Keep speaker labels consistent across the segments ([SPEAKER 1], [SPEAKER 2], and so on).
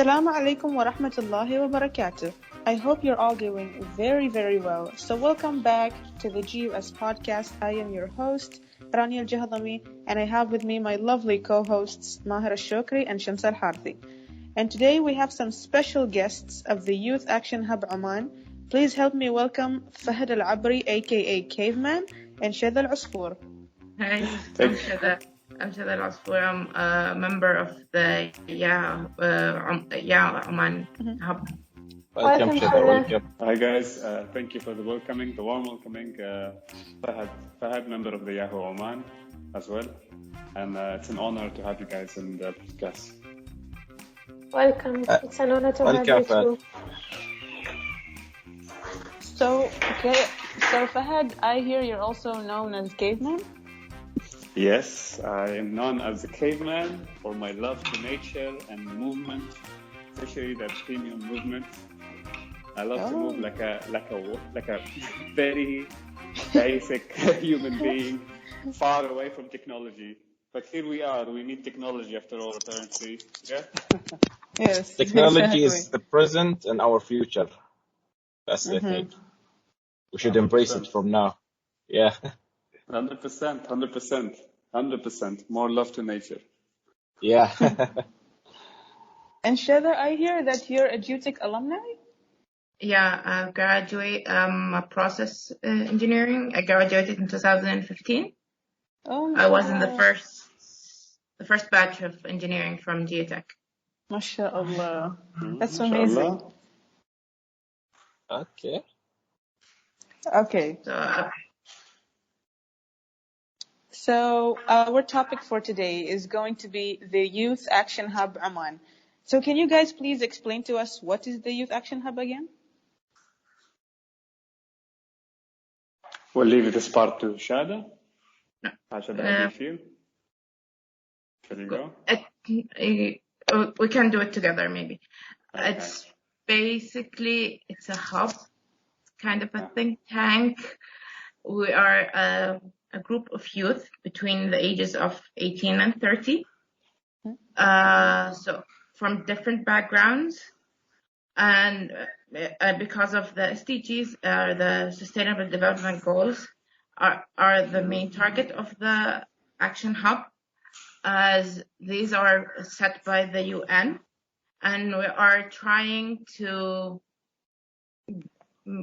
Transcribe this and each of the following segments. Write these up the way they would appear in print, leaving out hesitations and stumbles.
[SPEAKER 1] Assalamu alaikum wa rahmatullahi wa barakatuh. I hope you're all doing very, very well. So welcome back to the GUS Podcast. I am your host, Rania Al-Jahdami, and I have with me my lovely co-hosts, Maher Al-Shokri and Shams Al-Harthi. And today we have some special guests of the Youth Action Hub Oman. Please help me welcome Fahad Al-Abri, aka Caveman, and Shadha Al-Asfoor.
[SPEAKER 2] Hi, I'm Shadha. I'm Shadha Al-Asfoor. I'm a member of the YAHO Oman Hub.
[SPEAKER 3] Welcome,
[SPEAKER 4] Shadha.
[SPEAKER 3] welcome.
[SPEAKER 4] Hi guys, thank you for the welcoming, the warm welcoming. Fahad, member of the YAHO Oman as well. And it's an honor to have you guys in the podcast.
[SPEAKER 2] Welcome. It's an honor to have you too.
[SPEAKER 1] So Fahad, I hear you're also known as Caveman?
[SPEAKER 4] Yes, I am known as the Caveman for my love to nature and movement, especially that premium movement. I love to move like a very basic human being, far away from technology. But here we are. We need technology after all, apparently. Yeah.
[SPEAKER 1] Yes.
[SPEAKER 3] Technology is the present and our future. That's the thing. We should embrace it from now. Yeah.
[SPEAKER 4] 100%. More love to nature.
[SPEAKER 3] Yeah.
[SPEAKER 1] And Shadha, I hear that you're a GUTEC alumni?
[SPEAKER 2] Yeah, I graduated process engineering. I graduated in 2015.
[SPEAKER 1] Oh,
[SPEAKER 2] I was in the first batch of engineering from GUTEC.
[SPEAKER 1] MashaAllah. That's amazing.
[SPEAKER 3] Okay.
[SPEAKER 1] So our topic for today is going to be the Youth Action Hub Oman. So can you guys please explain to us what is the Youth Action Hub again?
[SPEAKER 4] We'll leave this part to Shadha. How should I feel? Should you go?
[SPEAKER 2] We can do it together, maybe.
[SPEAKER 4] Okay.
[SPEAKER 2] It's basically, it's a hub, kind of a think tank. We are a group of youth between the ages of 18 and 30. So from different backgrounds. And because of the SDGs, the Sustainable Development Goals are the main target of the Action Hub, as these are set by the UN. And we are trying to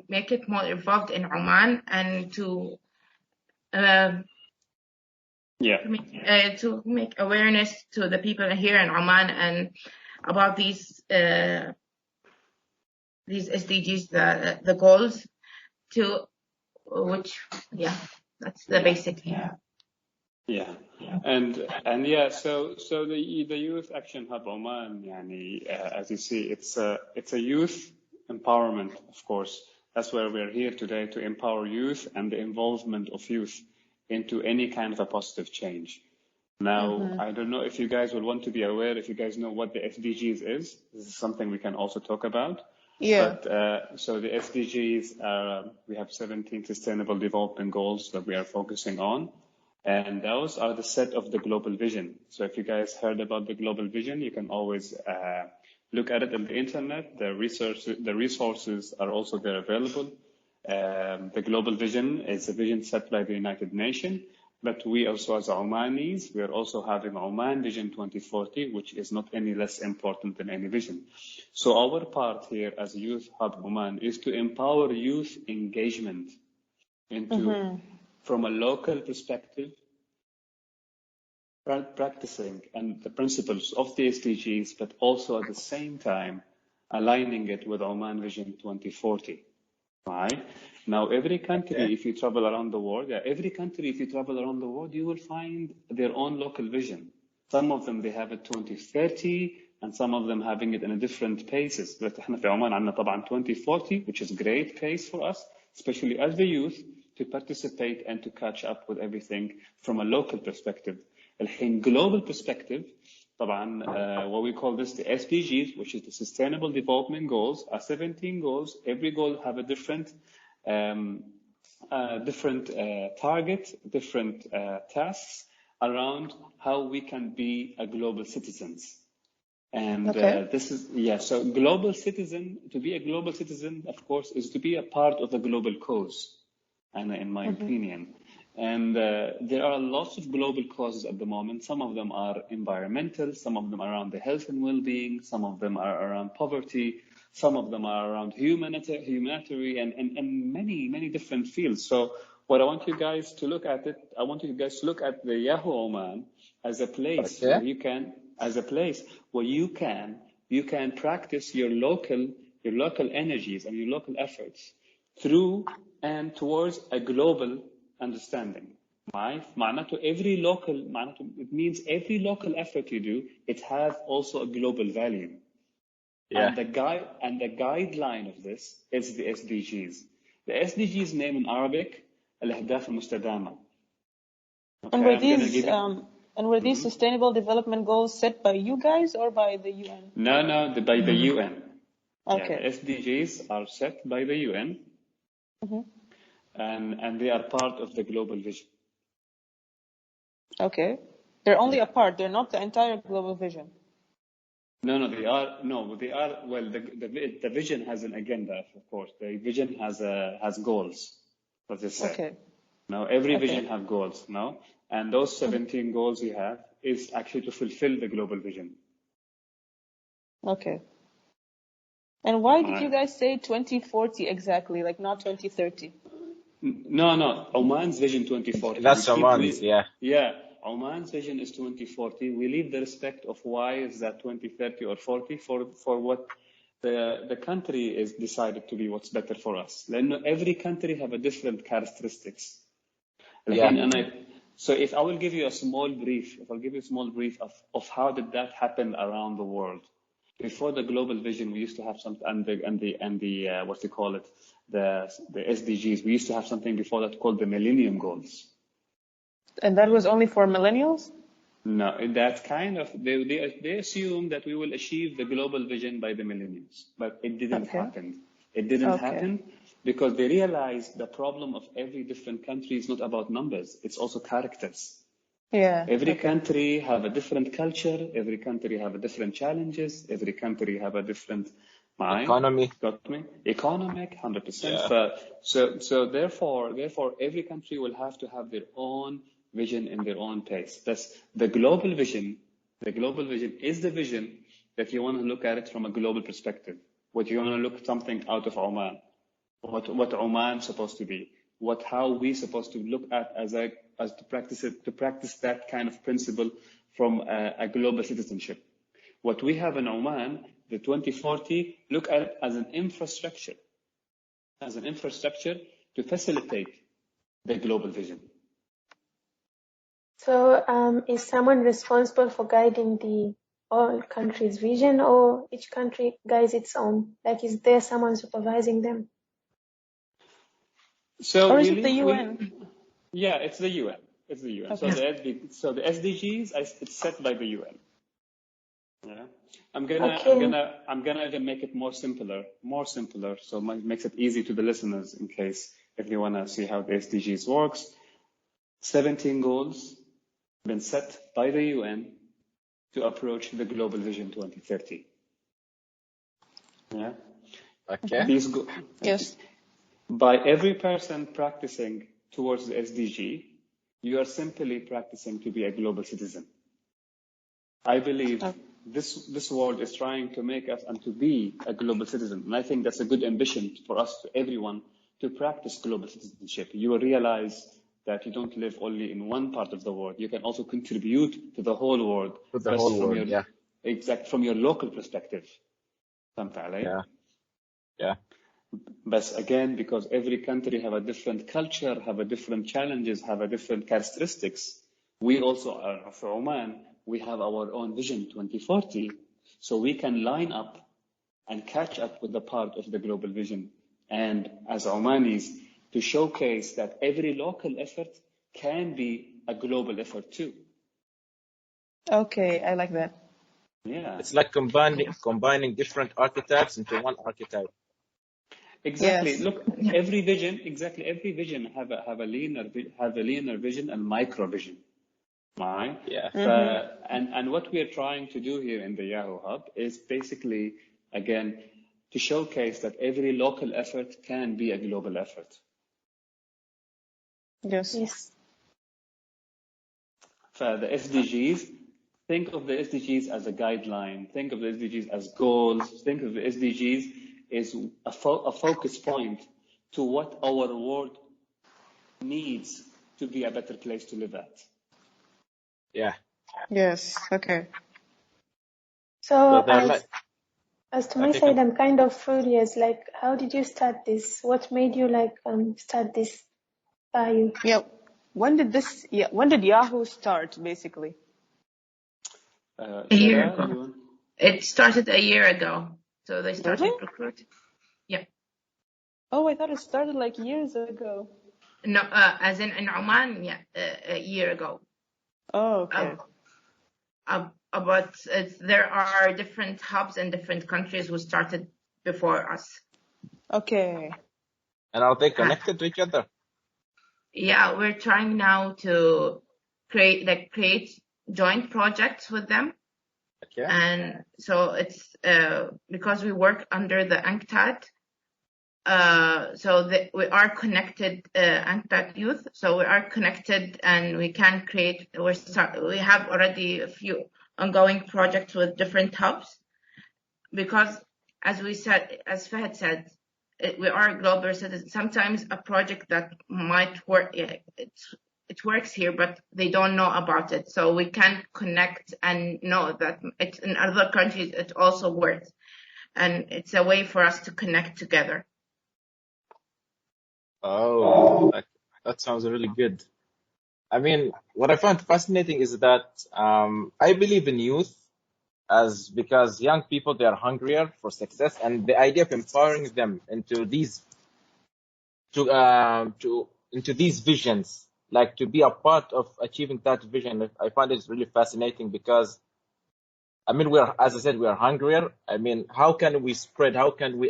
[SPEAKER 2] make it more involved in Oman and to make awareness to the people here in Oman and about these SDGs, the goals, to which that's the basic.
[SPEAKER 4] So the Youth Action Hub Oman, as you see, it's a youth empowerment, of course. That's where we're here today, to empower youth and the involvement of youth into any kind of a positive change. Now, I don't know if you guys will want to be aware, if you guys know what the SDGs is. This is something we can also talk about.
[SPEAKER 1] Yeah.
[SPEAKER 4] But so the SDGs are, we have 17 Sustainable Development Goals that we are focusing on. And those are the set of the global vision. So if you guys heard about the global vision, you can always look at it on the internet. The resources are also there available. The global vision is a vision set by the United Nations. But we also, as Omanis, we are also having Oman Vision 2040, which is not any less important than any vision. So our part here as Youth Hub Oman is to empower youth engagement into, from a local perspective, practicing and the principles of the SDGs, but also at the same time aligning it with Oman Vision 2040. Right? Now, every country, if you travel around the world, you will find their own local vision. Some of them, they have it 2030, and some of them having it in a different paces. But احنا في عمان عندنا طبعا 2040, which is a great pace for us, especially as the youth, to participate and to catch up with everything from a local perspective. الحين global perspective, طبعا what we call this the SDGs, which is the Sustainable Development Goals, are 17 goals. Every goal have a different target, different tasks around how we can be a global citizens. And
[SPEAKER 1] Okay.
[SPEAKER 4] this is, so global citizen, to be a global citizen, of course, is to be a part of a global cause, and in my opinion. And there are lots of global causes at the moment. Some of them are environmental, some of them are around the health and well-being, some of them are around poverty, some of them are around humanitarian, and many, many different fields. So what I want you guys to look at I want you guys to look at the YAHO Oman as a place where you can, you can practice your local energies and your local efforts through and towards a global understanding. معناته it means every local effort you do, it has also a global value.
[SPEAKER 3] Yeah.
[SPEAKER 4] And the guideline of this is the SDGs. The SDGs name in Arabic الأهداف المستدامة.
[SPEAKER 1] And were these sustainable development goals set by you guys or by the UN?
[SPEAKER 4] No, by the UN.
[SPEAKER 1] Okay.
[SPEAKER 4] Yeah, the SDGs are set by the UN, and they are part of the global vision.
[SPEAKER 1] Okay. They're only a part. They're not the entire global vision.
[SPEAKER 4] No, they are. Well, the vision has an agenda, of course. The vision has goals. Let's just say.
[SPEAKER 1] Okay.
[SPEAKER 4] Now, every vision has goals. No, and those 17 goals we have is actually to fulfill the global vision.
[SPEAKER 1] Okay. And why did you guys say 2040 exactly, like not 2030?
[SPEAKER 4] No, Oman's vision 2040.
[SPEAKER 3] That's Oman's, yeah.
[SPEAKER 4] Yeah, Oman's vision is 2040. We leave the respect of why is that 2030 or 40 for what the country is decided to be what's better for us. Every country have a different characteristics.
[SPEAKER 3] Yeah.
[SPEAKER 4] So if I will give you a small brief, of how did that happen around the world. Before the global vision, we used to have something, and the what do you call it, the SDGs. We used to have something before that called the Millennium Goals.
[SPEAKER 1] And that was only for millennials?
[SPEAKER 4] No, that's kind of they assume that we will achieve the global vision by the millennials, but it didn't happen. It didn't happen because they realized the problem of every different country is not about numbers; it's also characters.
[SPEAKER 1] Yeah.
[SPEAKER 4] Every country have a different culture. Every country have a different challenges. Every country have a different mind.
[SPEAKER 3] Economy.
[SPEAKER 4] Got me? Economic, 100%.
[SPEAKER 3] Yeah.
[SPEAKER 4] So therefore, every country will have to have their own vision in their own pace. That's the global vision. The global vision is the vision that you want to look at it from a global perspective. What you want to look something out of Oman. What Oman supposed to be. How we supposed to look at as to practice that kind of principle from a global citizenship. What we have in Oman, the 2040, look at it as an infrastructure to facilitate the global vision.
[SPEAKER 5] So is someone responsible for guiding the all countries' vision, or each country guides its own? Like, is there someone supervising them?
[SPEAKER 4] So
[SPEAKER 1] or is it the UN?
[SPEAKER 4] It's the UN. It's the UN. Okay. So the SDGs, it's set by the UN. Yeah. I'm gonna even make it more simpler. So it makes it easy to the listeners in case if you wanna see how the SDGs works. 17 goals been set by the UN to approach the global vision 2030. Yeah.
[SPEAKER 3] Okay.
[SPEAKER 1] Yes.
[SPEAKER 4] By every person practicing towards the SDG, you are simply practicing to be a global citizen. I believe this world is trying to make us and to be a global citizen. And I think that's a good ambition for us, to everyone, to practice global citizenship. You will realize that you don't live only in one part of the world. You can also contribute to the whole world. From your local perspective.
[SPEAKER 3] Yeah.
[SPEAKER 4] But again, because every country have a different culture, have a different challenges, have a different characteristics, we also are, for Oman, we have our own vision 2040, so we can line up and catch up with the part of the global vision. And as Omanis, to showcase that every local effort can be a global effort too.
[SPEAKER 1] Okay, I like that.
[SPEAKER 4] Yeah.
[SPEAKER 3] It's like combining different archetypes into one archetype.
[SPEAKER 4] Exactly.
[SPEAKER 1] Yes.
[SPEAKER 4] Look, every vision have a linear vision and micro vision. Right?
[SPEAKER 3] Yeah.
[SPEAKER 4] And what we are trying to do here in the YAHO Hub is basically, again, to showcase that every local effort can be a global effort.
[SPEAKER 1] Yes.
[SPEAKER 5] Yes.
[SPEAKER 4] For the SDGs, think of the SDGs as a guideline. Think of the SDGs as goals. Think of the SDGs as a focus point to what our world needs to be a better place to live at.
[SPEAKER 3] Yeah.
[SPEAKER 1] Yes. Okay.
[SPEAKER 5] So
[SPEAKER 3] they're like,
[SPEAKER 5] as to my
[SPEAKER 3] okay,
[SPEAKER 5] side, I'm kind of curious, like, how did you start this? What made you start this? You?
[SPEAKER 1] Yeah. When did YAHO start, basically?
[SPEAKER 2] A year
[SPEAKER 4] Shadha,
[SPEAKER 2] ago. It started a year ago. So they started
[SPEAKER 1] Really?
[SPEAKER 2] recruiting. Yeah.
[SPEAKER 1] Oh, I thought it started like years ago.
[SPEAKER 2] No, as in Oman, yeah, a year ago.
[SPEAKER 1] Oh, okay.
[SPEAKER 2] But there are different hubs in different countries who started before us.
[SPEAKER 1] Okay.
[SPEAKER 3] and are they connected to each other?
[SPEAKER 2] Yeah, we're trying now to create joint projects with them.
[SPEAKER 3] Okay.
[SPEAKER 2] And so it's because we work under the UNCTAD, we are connected, UNCTAD youth. So we are connected, and we can create. We have already a few ongoing projects with different hubs, because as Fahad said, we are global citizens. Sometimes a project that might work, it works here, but they don't know about it. So we can connect and know that it's in other countries, it also works. And it's a way for us to connect together.
[SPEAKER 3] Oh, that sounds really good. I mean, what I find fascinating is that I believe in youth because young people, they are hungrier for success, and the idea of empowering them into these into these visions, like to be a part of achieving that vision, I find it really fascinating because I mean, as I said, we are hungrier. I mean, how can we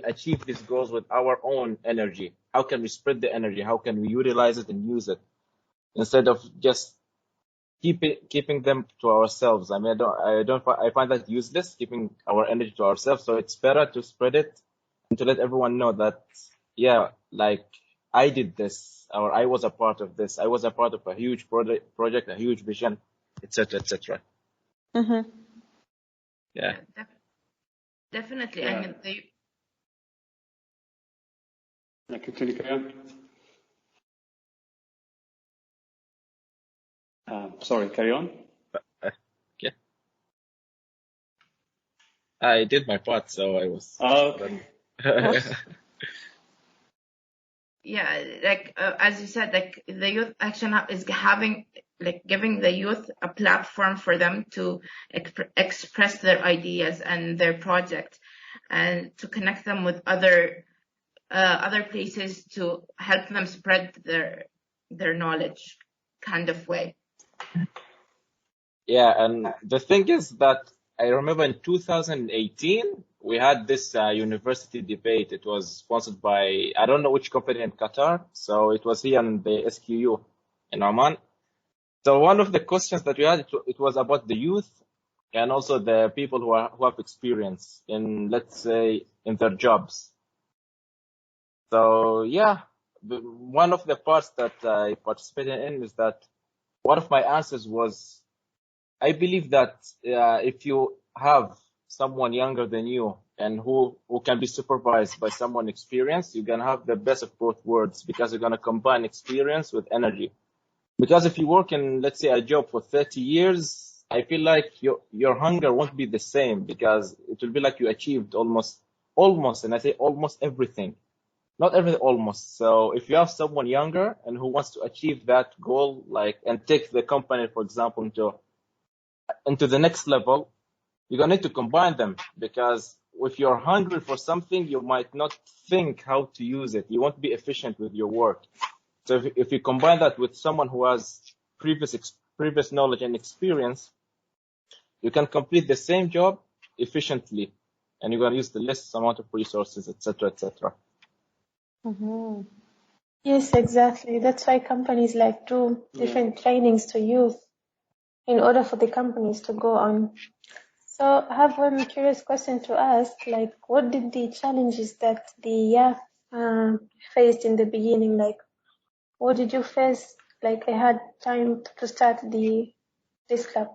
[SPEAKER 3] achieve these goals with our own energy? How can we spread the energy? How can we utilize it and use it instead of just keeping them to ourselves? I mean, I find that useless, keeping our energy to ourselves. So it's better to spread it and to let everyone know that, yeah, like I did this, or I was a part of this. I was a part of a huge project, a huge vision, etc., etc.
[SPEAKER 1] Mm-hmm.
[SPEAKER 3] Yeah.
[SPEAKER 2] Definitely.
[SPEAKER 4] Yeah.
[SPEAKER 2] And
[SPEAKER 4] Continue, Kayan. Sorry, carry on.
[SPEAKER 3] Yeah. I did my part, so I was.
[SPEAKER 4] Okay.
[SPEAKER 2] yeah, as you said, the Youth Action Hub is giving the youth a platform for them to express their ideas and their project, and to connect them with other places to help them spread their knowledge, kind of way.
[SPEAKER 3] Yeah, and the thing is that I remember in 2018 we had this university debate. It was sponsored by, I don't know which company in Qatar, so it was here in the SQU in Oman. So one of the questions that we had, it was about the youth and also the people who have experience in, let's say, in their jobs. So yeah, one of the parts that I participated in is that one of my answers was, I believe that if you have someone younger than you and who can be supervised by someone experienced, you're going to have the best of both worlds, because you're going to combine experience with energy. Because if you work in, let's say, a job for 30 years, I feel like your hunger won't be the same, because it will be like you achieved almost, and I say almost everything. Not everything, almost. So if you have someone younger and who wants to achieve that goal, and take the company, for example, into the next level, you're going to need to combine them, because if you're hungry for something, you might not think how to use it. You won't be efficient with your work. So if you combine that with someone who has previous knowledge and experience, you can complete the same job efficiently, and you're going to use the less amount of resources, etc., etc.
[SPEAKER 1] Mm-hmm.
[SPEAKER 5] Yes, exactly. That's why companies do different trainings to youth. in order for the companies to go on. So I have one curious question to ask, like what did the challenges that the faced in the beginning, like what did you face, like I had time to start this club?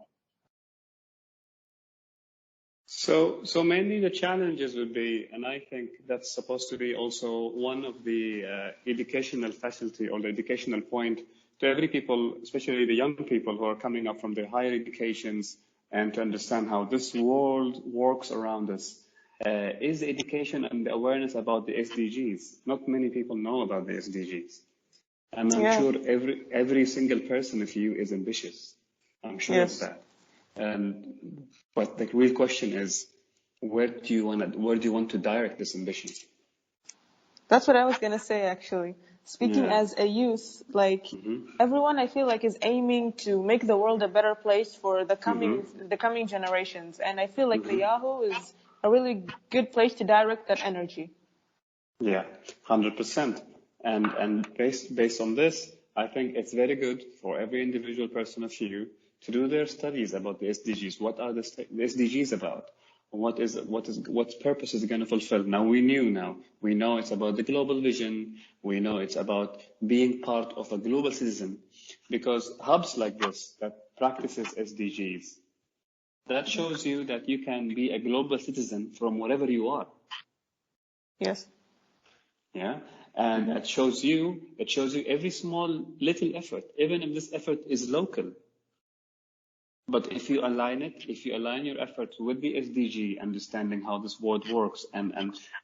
[SPEAKER 4] So mainly the challenges would be, and I think that's supposed to be also one of the educational facility or the educational point to every people, especially the young people who are coming up from their higher educations and to understand how this world works around us, is the education and the awareness about the SDGs. Not many people know about the SDGs. And I'm
[SPEAKER 1] Yeah.
[SPEAKER 4] sure every single person of you is ambitious. I'm sure of
[SPEAKER 1] Yes.
[SPEAKER 4] that. But the real question is, where do you want to direct this ambition?
[SPEAKER 1] That's what I was gonna say actually. Speaking
[SPEAKER 4] Yeah.
[SPEAKER 1] as a youth, like everyone I feel like is aiming to make the world a better place for the coming generations. And I feel like the YAHO is a really good place to direct that energy.
[SPEAKER 4] Yeah, 100%. And based on this, I think it's very good for every individual person of you to do their studies about the SDGs. What are the SDGs about? What purpose is it going to fulfill? Now we know it's about the global vision. We know it's about being part of a global citizen, because hubs like this that practices SDGs, that shows you that you can be a global citizen from wherever you are.
[SPEAKER 1] Yes.
[SPEAKER 4] Yeah, and it shows you every small little effort, even if this effort is local. But if you align your efforts with the SDG, understanding how this world works, and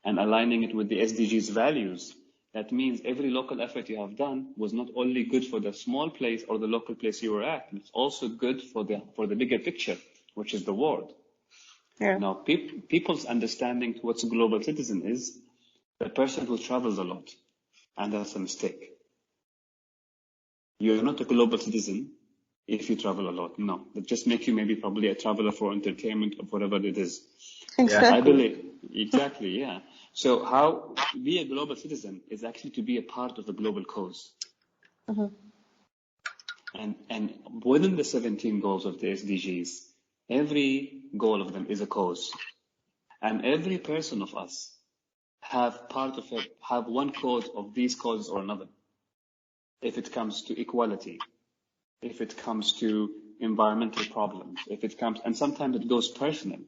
[SPEAKER 4] aligning it with the SDG's values, that means every local effort you have done was not only good for the small place or the local place you were at, it's also good for the bigger picture, which is the world.
[SPEAKER 1] Yeah.
[SPEAKER 4] Now, people's understanding to what's a global citizen is the person who travels a lot. And that's a mistake. You're not a global citizen if you travel a lot. No, that just makes you maybe probably a traveler for entertainment or whatever it is.
[SPEAKER 1] Exactly.
[SPEAKER 4] I believe, exactly, yeah. So how be a global citizen is actually to be a part of a global cause. And within the 17 goals of the SDGs, every goal of them is a cause. And every person of us have one cause of these causes or another. If it comes to equality, if it comes to environmental problems, and sometimes it goes personal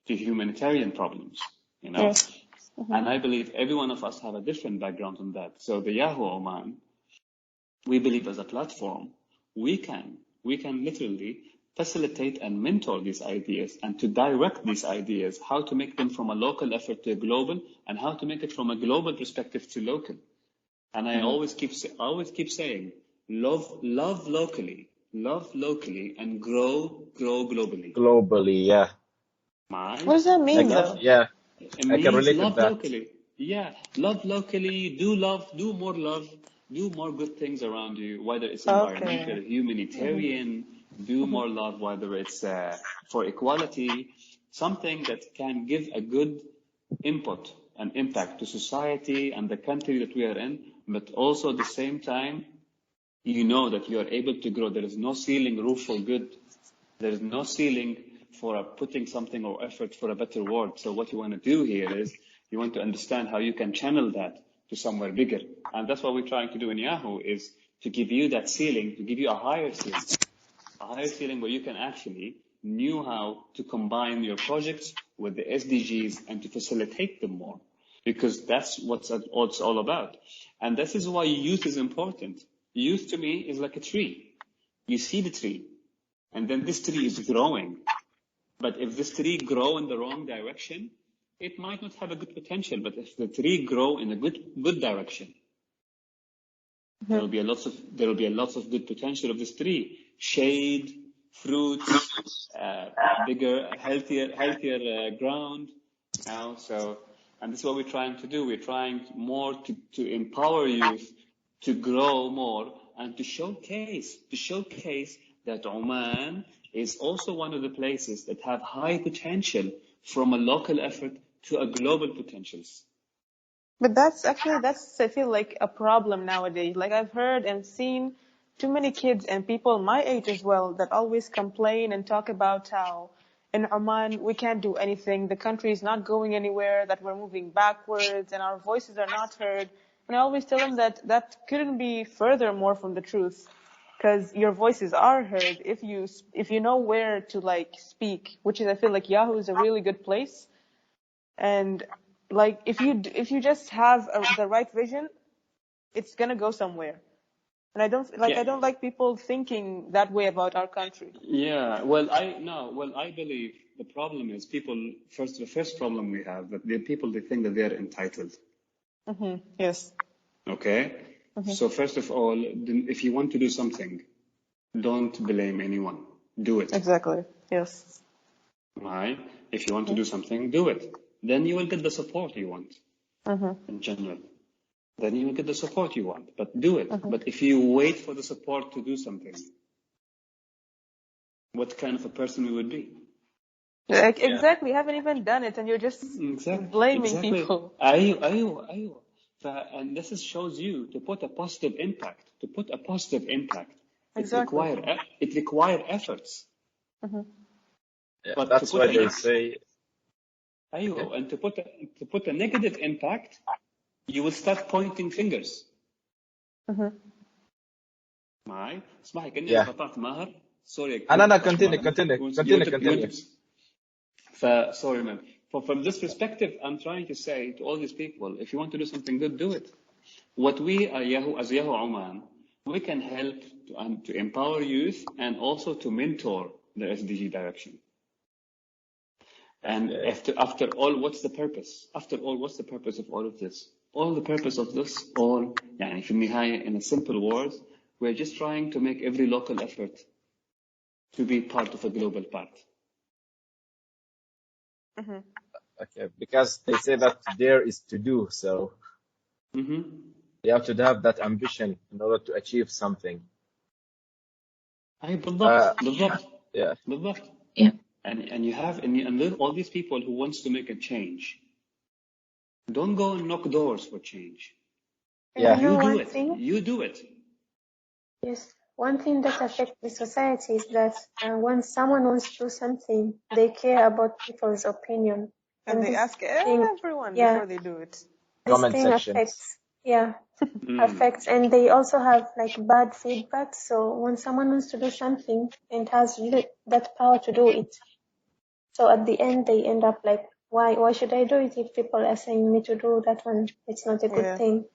[SPEAKER 4] to humanitarian problems,
[SPEAKER 1] Yes.
[SPEAKER 4] And I believe every one of us have a different background on that. So the YAHO Oman, we believe as a platform, we can literally facilitate and mentor these ideas and to direct these ideas, how to make them from a local effort to a global, and how to make it from a global perspective to local. And I always keep saying, love locally, and grow globally.
[SPEAKER 3] Globally, yeah.
[SPEAKER 1] What does that mean, though?
[SPEAKER 3] Yeah,
[SPEAKER 4] It
[SPEAKER 3] I can
[SPEAKER 4] means
[SPEAKER 3] relate to
[SPEAKER 4] love
[SPEAKER 3] that.
[SPEAKER 4] locally. Yeah, love locally, do love, do more good things around you, whether it's environmental,
[SPEAKER 1] Okay.
[SPEAKER 4] humanitarian, do more love, whether it's for equality, something that can give a good input and impact to society and the country that we are in, but also at the same time, you know that you are able to grow. There is no ceiling roof for good. There is no ceiling for putting something or effort for a better world. So what you want to do here is you want to understand how you can channel that to somewhere bigger. And that's what we're trying to do in YAHO, is to give you that ceiling, to give you a higher ceiling where you can actually know how to combine your projects with the SDGs and to facilitate them more, because that's what it's all about. And this is why youth is important. Youth to me is like a tree. You see the tree, and then this tree is growing. But if this tree grow in the wrong direction, it might not have a good potential. But if the tree grow in a good direction, there will be a lots of good potential of this tree. Shade, fruits, bigger, healthier ground. And this is what we're trying to do. We're trying more to empower youth to grow more and to showcase that Oman is also one of the places that have high potential from a local effort to a global potentials.
[SPEAKER 1] But that's I feel like a problem nowadays. Like I've heard and seen too many kids and people my age as well that always complain and talk about how in Oman we can't do anything, the country is not going anywhere, that we're moving backwards and our voices are not heard. And I always tell them that that couldn't be furthermore from the truth, because your voices are heard if you know where to like speak, which is I feel like YAHO is a really good place. And like if you just have the right vision, it's gonna go somewhere. And I don't like people thinking that way about our country.
[SPEAKER 4] Yeah, well, I believe the problem is the first problem we have, that the people, they think that they are entitled.
[SPEAKER 1] Yes.
[SPEAKER 4] Okay? So first of all, if you want to do something, don't blame anyone. Do it.
[SPEAKER 1] Exactly. Yes.
[SPEAKER 4] Right? If you want to do something, do it. Then you will get the support you want in general. Then you will get the support you want, but do it. But if you wait for the support to do something, what kind of a person we would be?
[SPEAKER 1] Like, exactly. You haven't even done it and you're just blaming people.
[SPEAKER 4] أيوة. And this shows you to put a positive impact.
[SPEAKER 1] Exactly.
[SPEAKER 4] It requires efforts.
[SPEAKER 3] Yeah,
[SPEAKER 4] But
[SPEAKER 3] that's why they say.
[SPEAKER 4] أيوة. And to put a negative impact, you will start pointing fingers. معي؟ اسمعي كأني قطعت ماهر. Sorry.
[SPEAKER 3] أنا continue.
[SPEAKER 4] Sorry, man. From this perspective, I'm trying to say to all these people, if you want to do something good, do it. What we as YAHO Oman, we can help to empower youth and also to mentor the SDG direction. And after all, what's the purpose? After all, what's the purpose of all of this? All the purpose of this, يعني في النهاية, in a simple words, we're just trying to make every local effort to be part of a global part.
[SPEAKER 3] Okay, because they say that dare is to do, so you have to have that ambition in order to achieve something.
[SPEAKER 4] بالضبط.
[SPEAKER 3] Yeah.
[SPEAKER 4] And you have and all these people who wants to make a change, don't go and knock doors for change.
[SPEAKER 3] Yeah.
[SPEAKER 4] You do it.
[SPEAKER 5] Yes. One thing that affects the society is that when someone wants to do something, they care about people's opinion.
[SPEAKER 1] And they ask everyone before they do it.
[SPEAKER 3] Comment
[SPEAKER 5] This thing affects, and they also have like bad feedback. So when someone wants to do something and has that power to do it, so at the end they end up like, why should I do it if people are saying me to do that one? It's not a good thing.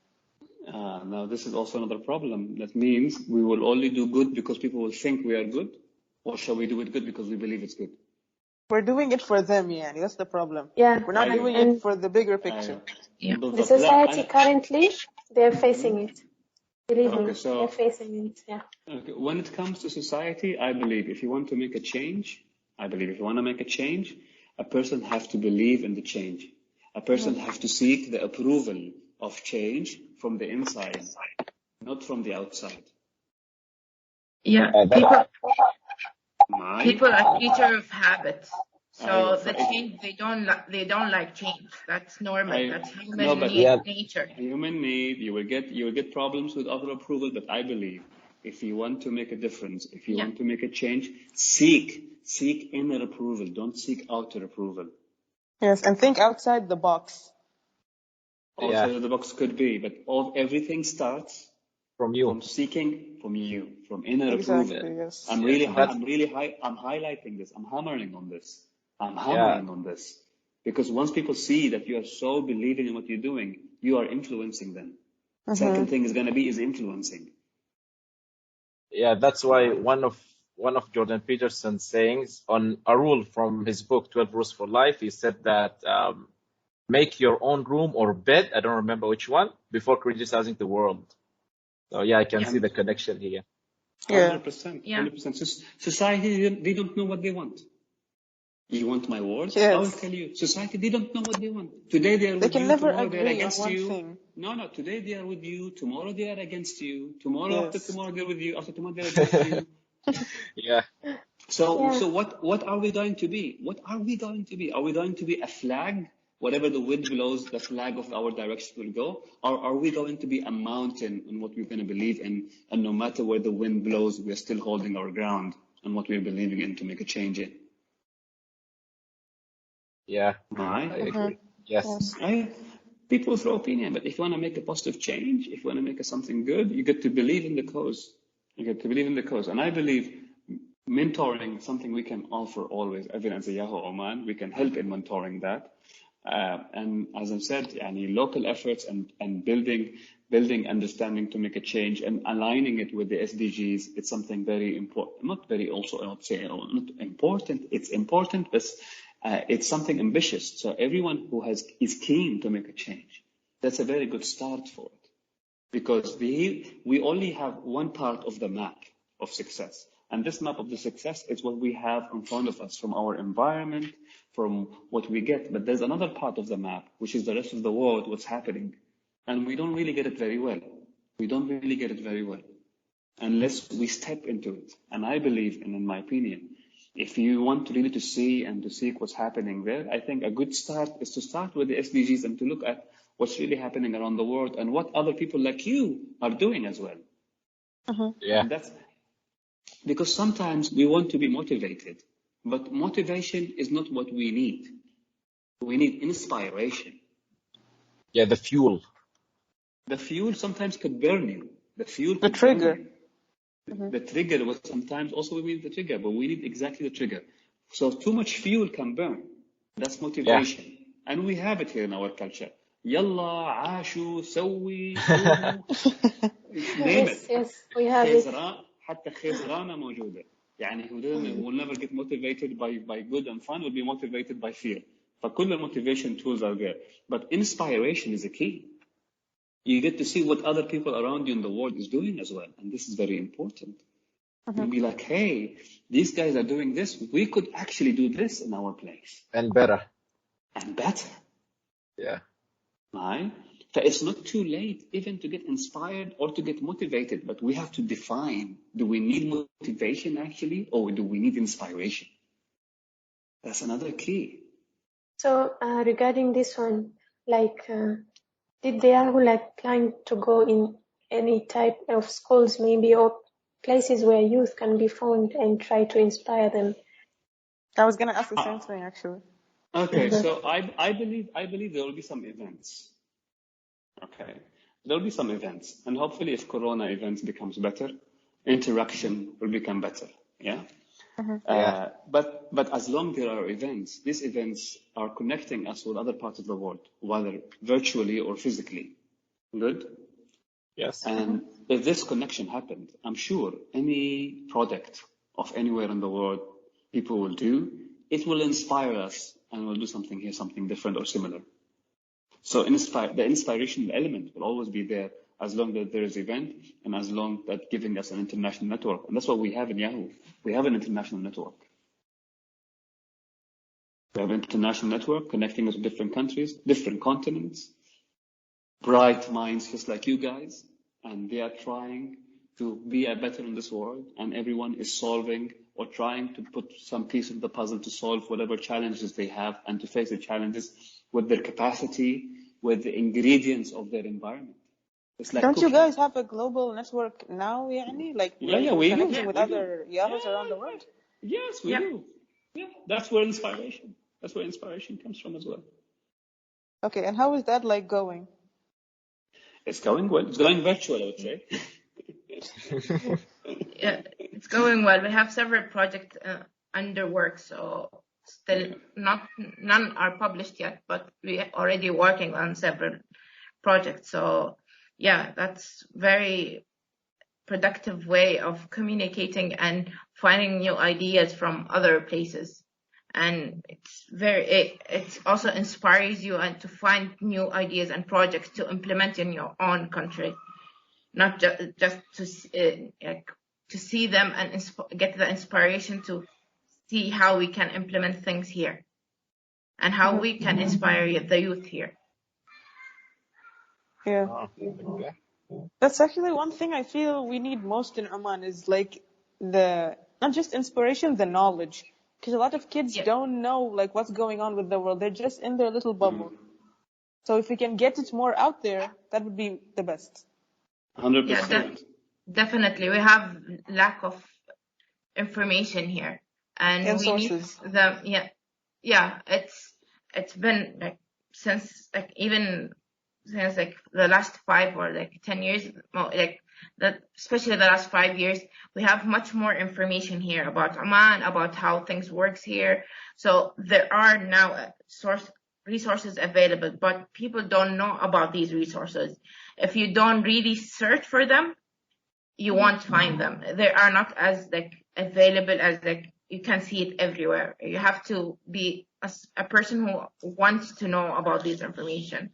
[SPEAKER 4] Now this is also another problem. That means we will only do good because people will think we are good, or shall we do it good because we believe it's good?
[SPEAKER 1] We're doing it for them, yani. That's the problem.
[SPEAKER 5] Yeah.
[SPEAKER 1] We're not doing it for the bigger picture.
[SPEAKER 5] The society currently, they're facing it. Believe me, they're facing it. Yeah.
[SPEAKER 4] Okay. When it comes to society, I believe if you want to make a change, a person has to believe in the change. A person has to seek the approval of change from the inside, not from the outside.
[SPEAKER 2] Yeah, people are creature of habit. So the change, they don't like change. That's normal. That's human nature.
[SPEAKER 4] Human need. You will get problems with other approval. But I believe if you want to make a difference, if you want to make a change, seek inner approval. Don't seek outer approval.
[SPEAKER 1] Yes, and think outside the box.
[SPEAKER 4] Also, the box could be, but everything starts
[SPEAKER 3] from you,
[SPEAKER 4] from inner approval.
[SPEAKER 1] Yes.
[SPEAKER 4] I'm highlighting this. I'm hammering on this because once people see that you are so believing in what you're doing, you are influencing them. Second thing is influencing.
[SPEAKER 3] Yeah, that's why one of Jordan Peterson's sayings on a rule from his book 12 Rules for Life, he said that make your own room or bed, I don't remember which one, before criticizing the world. So I can see the connection here.
[SPEAKER 4] 100%. Society, they don't know what they want. You want my words?
[SPEAKER 1] Yes.
[SPEAKER 4] I will tell you. Society, they don't know what they want. Today they are with you, tomorrow they are against you.
[SPEAKER 1] Thing.
[SPEAKER 4] No. Today they are with you, tomorrow they are against you. Tomorrow after tomorrow they're with you, after tomorrow they're against you. So what are we going to be? Are we going to be a flag whatever the wind blows, the flag of our direction will go? Or are we going to be a mountain in what we're going to believe in, and no matter where the wind blows, we're still holding our ground on what we're believing in to make a change in?
[SPEAKER 3] Yeah,
[SPEAKER 4] Right?
[SPEAKER 3] I agree. Yes.
[SPEAKER 1] Yes.
[SPEAKER 4] Right? People throw opinion, but if you want to make a positive change, if you want to make something good, you get to believe in the cause. You get to believe in the cause. And I believe mentoring is something we can offer always. Even as a YAHO Oman, we can help in mentoring that. And as I said, local efforts and building understanding to make a change and aligning it with the SDGs, it's something very important. Not very also, I would say, not important. It's important, but it's something ambitious. So everyone who is keen to make a change, that's a very good start for it. Because we only have one part of the map of success. And this map of the success is what we have in front of us from our environment, from what we get. But there's another part of the map, which is the rest of the world, what's happening. And we don't really get it very well. We don't really get it very well unless we step into it. And I believe, and in my opinion, if you want really to see and to seek what's happening there, I think a good start is to start with the SDGs and to look at what's really happening around the world and what other people like you are doing as well.
[SPEAKER 3] Yeah.
[SPEAKER 4] And that's because sometimes we want to be motivated, but motivation is not what we need. We need inspiration.
[SPEAKER 3] Yeah, the fuel.
[SPEAKER 4] The fuel sometimes could burn you. The fuel
[SPEAKER 1] The
[SPEAKER 4] could
[SPEAKER 1] trigger.
[SPEAKER 4] burn you. The trigger was sometimes also we need the trigger, but we need exactly the trigger. So too much fuel can burn. That's motivation.
[SPEAKER 3] Yeah.
[SPEAKER 4] And we have it here in our culture. Yalla, ashu, sawi, name it.
[SPEAKER 5] Yes, we have it.
[SPEAKER 4] حتى خزرانة موجودة. يعني we'll never get motivated by good and fun. We'll be motivated by fear. فكل motivation tools are there. But inspiration is a key. You get to see what other people around you in the world is doing as well. And this is very important. You'll be like, hey, these guys are doing this. We could actually do this in our place.
[SPEAKER 3] And better.
[SPEAKER 4] And better.
[SPEAKER 3] Yeah.
[SPEAKER 4] Right? So it's not too late even to get inspired or to get motivated, but we have to define, do we need motivation actually, or do we need inspiration? That's another key.
[SPEAKER 5] So regarding this one, did they are plan to go in any type of schools maybe, or places where youth can be found and try to inspire them?
[SPEAKER 1] I was going to ask the same thing, actually.
[SPEAKER 4] Okay, so I believe there will be some events. Okay, there will be some events, and hopefully if Corona events becomes better, interaction will become better. Yeah. But as long there are events, these events are connecting us with other parts of the world, whether virtually or physically. Good?
[SPEAKER 3] Yes.
[SPEAKER 4] And if this connection happened, I'm sure any product of anywhere in the world people will do, it will inspire us and we'll do something here, something different or similar. So the inspiration element will always be there as long as there is event and as long that giving us an international network. And that's what we have in YAHO. We have an international network. We have an international network connecting us with different countries, different continents, bright minds just like you guys. And they are trying to be better in this world. And everyone is solving or trying to put some piece of the puzzle to solve whatever challenges they have and to face the challenges with their capacity, with the ingredients of their environment. It's like
[SPEAKER 1] Don't
[SPEAKER 4] cooking.
[SPEAKER 1] you guys have a global network now, يعني? Like
[SPEAKER 4] Yeah,
[SPEAKER 1] we're
[SPEAKER 4] we
[SPEAKER 1] connecting
[SPEAKER 4] do.
[SPEAKER 1] with other YAHOs around the world?
[SPEAKER 4] Yes, we do. Yeah, that's where inspiration comes from as well.
[SPEAKER 1] Okay, and how is that going?
[SPEAKER 4] It's going well. It's going virtual, I would say.
[SPEAKER 2] Yeah, it's going well. We have several projects under work, so still none are published yet, but we are already working on several projects. So yeah, that's very productive way of communicating and finding new ideas from other places. And it also inspires you and to find new ideas and projects to implement in your own country, not just to see them and get the inspiration to see how we can implement things here and how we can inspire the youth here.
[SPEAKER 1] Yeah.
[SPEAKER 3] Okay.
[SPEAKER 1] That's actually one thing I feel we need most in Oman is the not just inspiration, the knowledge. Because a lot of kids
[SPEAKER 2] Yeah.
[SPEAKER 1] don't know like what's going on with the world. They're just in their little bubble. So if we can get it more out there, that would be the best.
[SPEAKER 4] 100%.
[SPEAKER 2] Definitely. We have lack of information here, and
[SPEAKER 1] And
[SPEAKER 2] we need
[SPEAKER 1] sources.
[SPEAKER 2] them. Yeah. It's been like since like even since like the last 5 or like 10 years, like that, especially the last 5 years, we have much more information here about Oman, about how things works here. So there are now resources available, but people don't know about these resources. If you don't really search for them, you won't find them. They are not as like available as like you can see it everywhere. You have to be a person who wants to know about this information.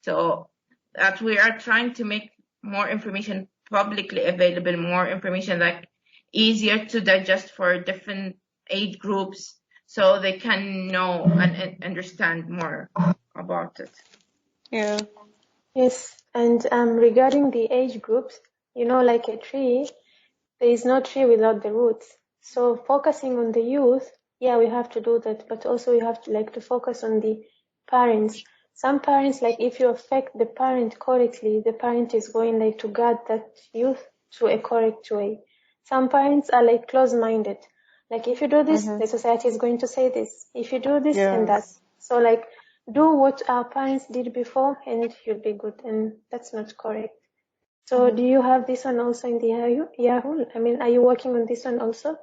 [SPEAKER 2] So that we are trying to make more information publicly available, more information like easier to digest for different age groups, so they can know and understand more about it.
[SPEAKER 1] Yeah.
[SPEAKER 5] Yes, and regarding the age groups, like a tree, there is no tree without the roots. So focusing on the youth, yeah, we have to do that, but also we have to focus on the parents. Some parents, like if you affect the parent correctly, the parent is going to guide that youth to a correct way. Some parents are close-minded. Like if you do this, the society is going to say this. If you do this and that.
[SPEAKER 1] Yes.
[SPEAKER 5] So do what our parents did before and you'll be good. And that's not correct. So do you have this one also in the YAHO? I mean, are you working on this one also?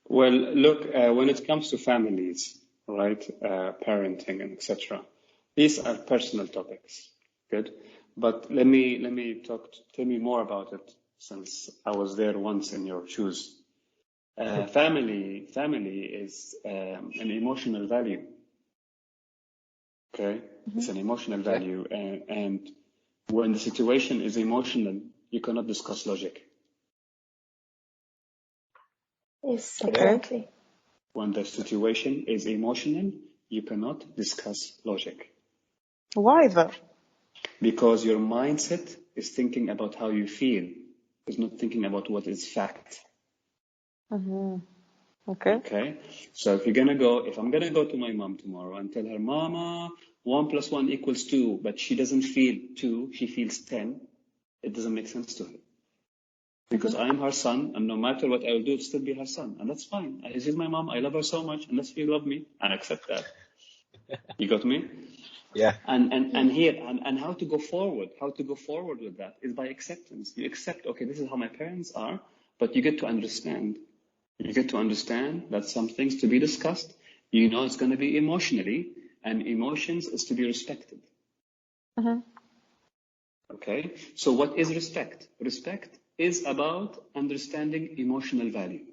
[SPEAKER 4] Well, look, when it comes to families, right, parenting and etc., these are personal topics. Good, but tell me more about it, since I was there once in your shoes. Family is an emotional value. Okay, it's an emotional value, and when the situation is emotional, you cannot discuss logic.
[SPEAKER 5] Yes,
[SPEAKER 1] Okay.
[SPEAKER 5] exactly.
[SPEAKER 4] When the situation is emotional, you cannot discuss logic.
[SPEAKER 1] Why though?
[SPEAKER 4] Because your mindset is thinking about how you feel, is not thinking about what is fact. Okay. So if I'm gonna go to my mom tomorrow and tell her, Mama, 1 + 1 = 2, but she doesn't feel 2, she feels 10, it doesn't make sense to her. Because I am her son, and no matter what I will do, it'll still be her son, and that's fine. She's my mom. I love her so much, unless you love me, and accept that. You got me?
[SPEAKER 3] Yeah.
[SPEAKER 4] And how to go forward? How to go forward with that is by acceptance. You accept, okay, this is how my parents are, but you get to understand. You get to understand that some things to be discussed, it's going to be emotionally, and emotions is to be respected. Okay? So what is respect? Respect is about understanding emotional value.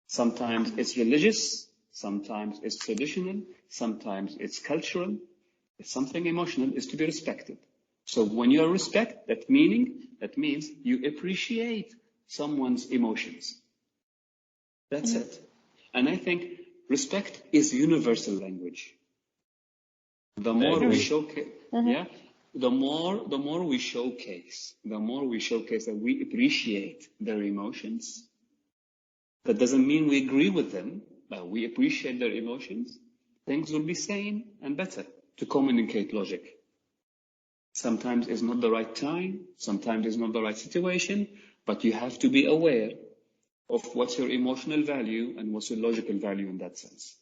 [SPEAKER 4] Sometimes it's religious, sometimes it's traditional, sometimes it's cultural. It's something emotional is to be respected. So when you respect, that means you appreciate someone's emotions. That's it. And I think respect is universal language. The more we showcase, the more we showcase that we appreciate their emotions. That doesn't mean we agree with them, but we appreciate their emotions. Things will be sane and better to communicate logic. Sometimes it's not the right time, sometimes it's not the right situation, but you have to be aware of what's your emotional value and what's your logical value in that sense.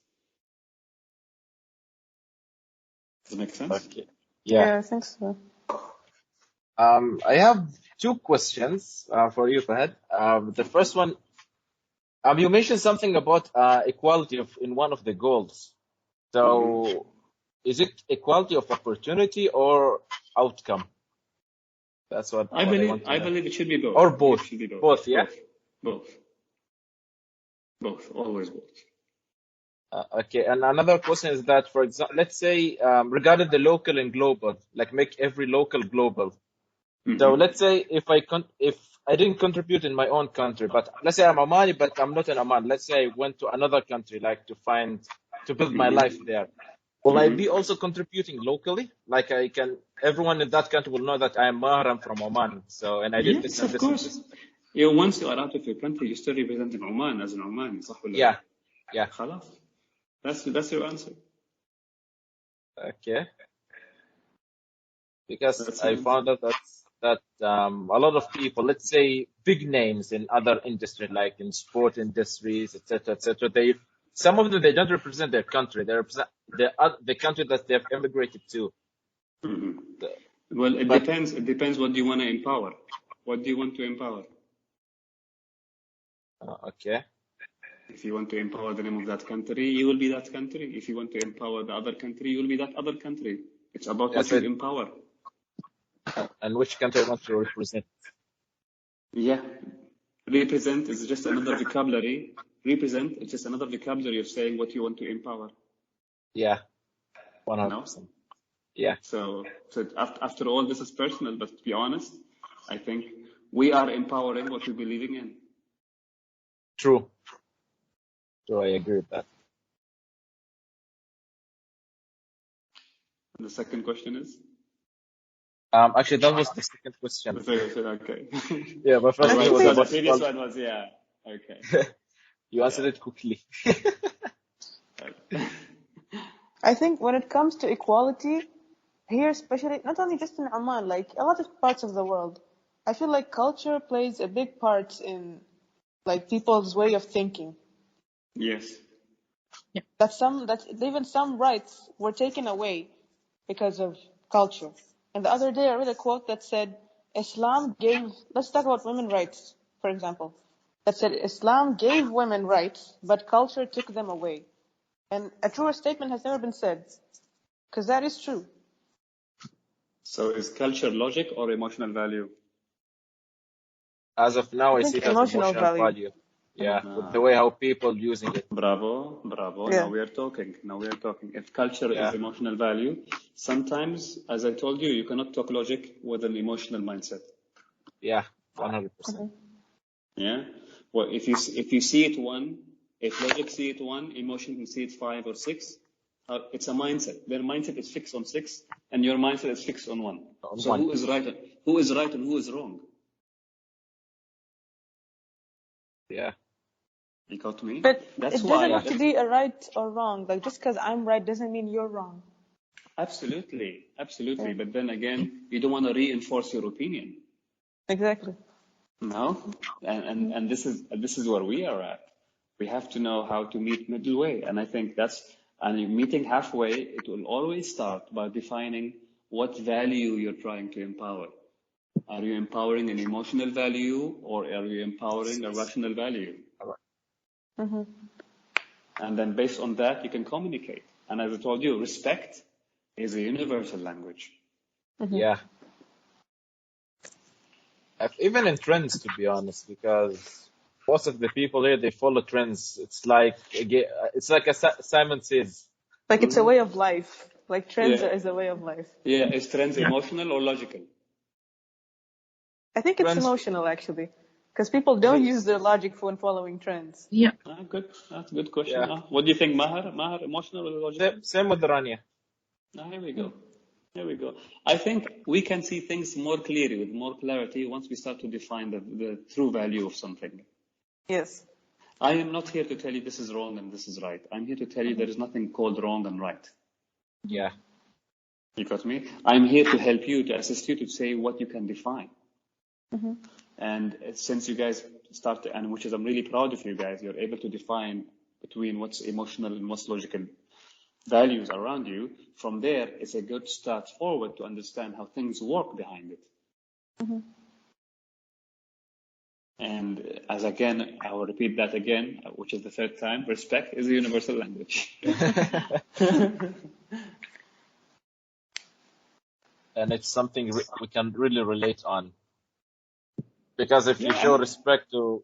[SPEAKER 4] Does it make sense?
[SPEAKER 3] Okay.
[SPEAKER 1] Yeah, I think so.
[SPEAKER 3] I have 2 questions for you, Fahad. The first one, you mentioned something about equality in one of the goals. So, is it equality of opportunity or outcome? That's what I want to know.
[SPEAKER 4] I believe it should be both.
[SPEAKER 3] Or both.
[SPEAKER 4] It should be both.
[SPEAKER 3] Both, yeah?
[SPEAKER 4] Both. Always both.
[SPEAKER 3] Okay, and another question is that, for example, let's say regarding the local and global, like make every local global. So let's say if I didn't contribute in my own country, but let's say I'm Omani, but I'm not in Oman. Let's say I went to another country, like to build my life there. Will I be also contributing locally? Like everyone in that country will know that I am Mahram from Oman. So, and I did this and this and this.
[SPEAKER 4] Once you are out of your country, you still representing Oman as an Omani, صح ولا لا؟
[SPEAKER 3] Yeah.
[SPEAKER 4] خلاص. That's your answer.
[SPEAKER 3] Okay. Because
[SPEAKER 4] That's
[SPEAKER 3] I
[SPEAKER 4] your
[SPEAKER 3] found out that a lot of people, let's say big names in other industries, like in sport industries, etc., some of them, they don't represent their country. They represent the country that they have immigrated to.
[SPEAKER 4] Mm-hmm. Well, it depends. It depends what do you want to empower. What do you want to empower?
[SPEAKER 3] Okay.
[SPEAKER 4] If you want to empower the name of that country, you will be that country. If you want to empower the other country, you will be that other country. It's about what you empower.
[SPEAKER 3] And which country I want to represent.
[SPEAKER 4] Yeah. Represent is just another vocabulary. Represent is just another vocabulary of saying what you want to empower.
[SPEAKER 3] Yeah. 100%.
[SPEAKER 4] No?
[SPEAKER 3] Yeah.
[SPEAKER 4] So after all, this is personal, but to be honest, I think we are empowering what we're believing in.
[SPEAKER 3] True. I agree with that.
[SPEAKER 4] And the second question is?
[SPEAKER 3] Actually, that was the second question.
[SPEAKER 4] Okay.
[SPEAKER 3] Yeah, but first
[SPEAKER 4] Right,
[SPEAKER 3] it was
[SPEAKER 4] so
[SPEAKER 3] about
[SPEAKER 4] the previous one was, yeah. Okay.
[SPEAKER 3] You answered it quickly.
[SPEAKER 1] I think when it comes to equality, here especially, not only just in Oman, like a lot of parts of the world, I feel like culture plays a big part in like people's way of thinking.
[SPEAKER 4] Yes.
[SPEAKER 1] That even some rights were taken away because of culture. And the other day I read a quote that said, let's talk about women's rights, for example, that said Islam gave women rights, but culture took them away. And a truer statement has never been said, because that is true.
[SPEAKER 4] So is culture logic or emotional value?
[SPEAKER 3] As of now, I
[SPEAKER 1] think
[SPEAKER 3] see it as
[SPEAKER 1] emotional
[SPEAKER 3] emotional
[SPEAKER 1] value.
[SPEAKER 3] Yeah, with the way how people using it.
[SPEAKER 4] Bravo.
[SPEAKER 1] Yeah.
[SPEAKER 4] Now we are talking. If culture is emotional value, sometimes, as I told you, you cannot talk logic with an emotional mindset.
[SPEAKER 3] Yeah, 100%.
[SPEAKER 4] Yeah. Well, if you see it one, if logic see it one, emotion will see it 5 or 6. It's a mindset. Their mindset is fixed on 6, and your mindset is fixed on 1. So who is right and who is wrong?
[SPEAKER 3] Yeah.
[SPEAKER 4] You got me?
[SPEAKER 1] But
[SPEAKER 4] That's
[SPEAKER 1] it
[SPEAKER 4] why
[SPEAKER 1] doesn't have to be a right or wrong. Like just because I'm right doesn't mean you're wrong.
[SPEAKER 4] Absolutely. But then again, you don't want to reinforce your opinion.
[SPEAKER 1] Exactly.
[SPEAKER 4] No, and this is where we are at. We have to know how to meet middle way, and I think meeting halfway. It will always start by defining what value you're trying to empower. Are you empowering an emotional value, or are you empowering a rational value?
[SPEAKER 1] Mm-hmm.
[SPEAKER 4] And then based on that, you can communicate. And as I told you, respect is a universal language.
[SPEAKER 1] Mm-hmm.
[SPEAKER 3] Yeah. Even in trends, to be honest, because most of the people here, they follow trends. It's like Simon says.
[SPEAKER 1] Like it's a way of life. Like trends is a way of life.
[SPEAKER 4] Yeah, is trends emotional or logical?
[SPEAKER 1] I think it's emotional actually, because people don't use their logic when following trends.
[SPEAKER 2] Yeah.
[SPEAKER 4] Good. That's a good question.
[SPEAKER 3] Yeah.
[SPEAKER 4] What do you think, Mahar? Mahar, emotional or logical?
[SPEAKER 3] Same with Rania.
[SPEAKER 4] Here we go. I think we can see things more clearly, with more clarity, once we start to define the true value of something.
[SPEAKER 1] Yes.
[SPEAKER 4] I am not here to tell you this is wrong and this is right. I'm here to tell you there is nothing called wrong and right.
[SPEAKER 3] Yeah.
[SPEAKER 4] You got me? I'm here to help you, to assist you to say what you can define.
[SPEAKER 1] Mm-hmm.
[SPEAKER 4] And since you guys started, and which is I'm really proud of you guys, you're able to define between what's emotional and what's logical values around you. From there, it's a good start forward to understand how things work behind it.
[SPEAKER 1] Mm-hmm.
[SPEAKER 4] And as again, I will repeat that again, which is the third time, respect is a universal language.
[SPEAKER 3] And it's something we can really relate on. Because if you show respect to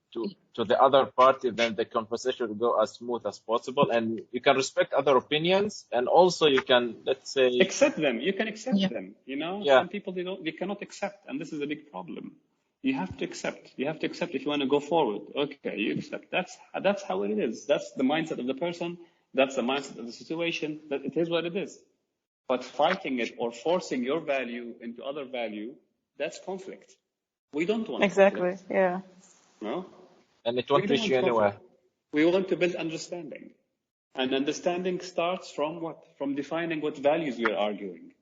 [SPEAKER 3] the other party, then the conversation will go as smooth as possible, and you can respect other opinions, and also you can, let's say,
[SPEAKER 4] accept them. You can accept them. Some people they cannot accept, and this is a big problem. You have to accept. If you want to go forward. Okay, you accept. That's how it is. That's the mindset of the person. That's the mindset of the situation. That it is what it is. But fighting it or forcing your value into other value, that's conflict. We don't want
[SPEAKER 1] exactly.
[SPEAKER 4] conflict.
[SPEAKER 1] Yeah.
[SPEAKER 4] No?
[SPEAKER 3] And it
[SPEAKER 4] We
[SPEAKER 3] won't
[SPEAKER 4] don't
[SPEAKER 3] reach
[SPEAKER 4] want
[SPEAKER 3] you
[SPEAKER 4] conflict.
[SPEAKER 3] anywhere.
[SPEAKER 4] We want to build understanding. And understanding starts from what? From defining what values we are arguing.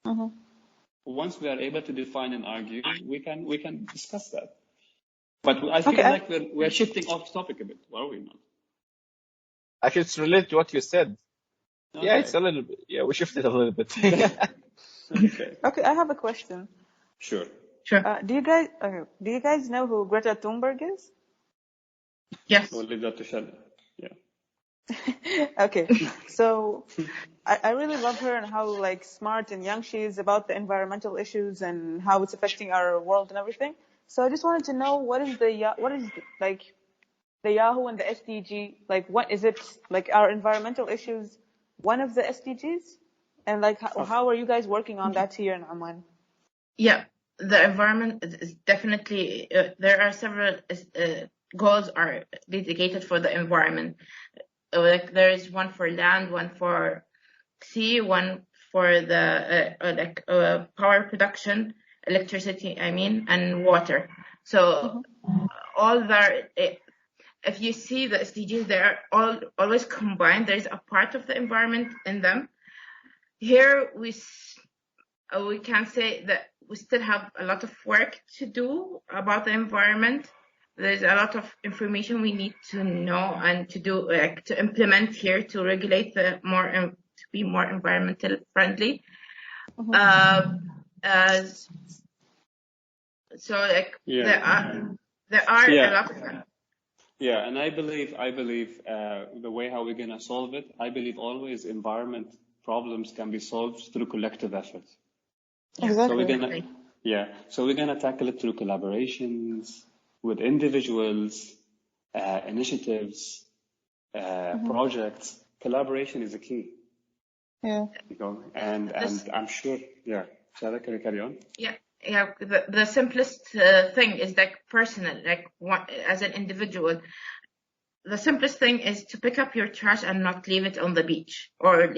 [SPEAKER 1] Mm-hmm.
[SPEAKER 4] Once we are able to define and argue, we can discuss that. But I feel
[SPEAKER 1] Okay.
[SPEAKER 4] like we're shifting off topic a bit, are we not?
[SPEAKER 3] Actually, it's related to what you said.
[SPEAKER 4] Okay.
[SPEAKER 3] Yeah, it's a little bit. Yeah, we shifted a little bit.
[SPEAKER 4] Okay.
[SPEAKER 1] Okay, I have a question.
[SPEAKER 4] Sure.
[SPEAKER 2] Sure.
[SPEAKER 1] Do you guys know who Greta Thunberg is?
[SPEAKER 2] Yes.
[SPEAKER 4] We'll leave that to Shadha. Yeah.
[SPEAKER 1] Okay, so I really love her and how like smart and young she is about the environmental issues and how it's affecting our world and everything. So I just wanted to know what is the YAHO and the SDG, like what is it, like are environmental issues one of the SDGs, and like how are you guys working on that here in Oman?
[SPEAKER 2] Yeah, the environment is definitely, there are several goals are dedicated for the environment. Like there is one for land, one for sea, one for the power production, electricity, I mean, and water. So all that, if you see the SDGs, they are always combined. There is a part of the environment in them. Here we can say that we still have a lot of work to do about the environment. There's a lot of information we need to know and to do, like to implement here to regulate to be more environmental friendly. So like there are a lot of them.
[SPEAKER 4] Yeah, and I believe the way how we're gonna solve it, I believe always environment problems can be solved through collective effort.
[SPEAKER 1] Exactly.
[SPEAKER 4] So we're gonna tackle it through collaborations with individuals, initiatives, projects. Collaboration is a key.
[SPEAKER 1] Yeah.
[SPEAKER 4] You know, and I'm sure. Yeah, Shadha, can you carry on?
[SPEAKER 2] Yeah. The simplest thing is like personal, like as an individual. The simplest thing is to pick up your trash and not leave it on the beach or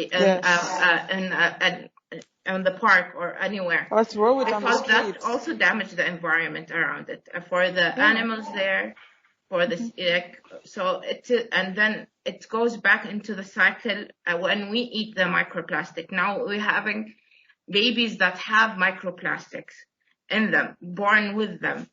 [SPEAKER 2] on the park or anywhere.
[SPEAKER 1] Or throw it on the
[SPEAKER 2] Because that
[SPEAKER 1] streets.
[SPEAKER 2] also damages the environment around it for the animals there, for this. So and then it goes back into the cycle when we eat the microplastic. Now we're having babies that have microplastics in them, born with them.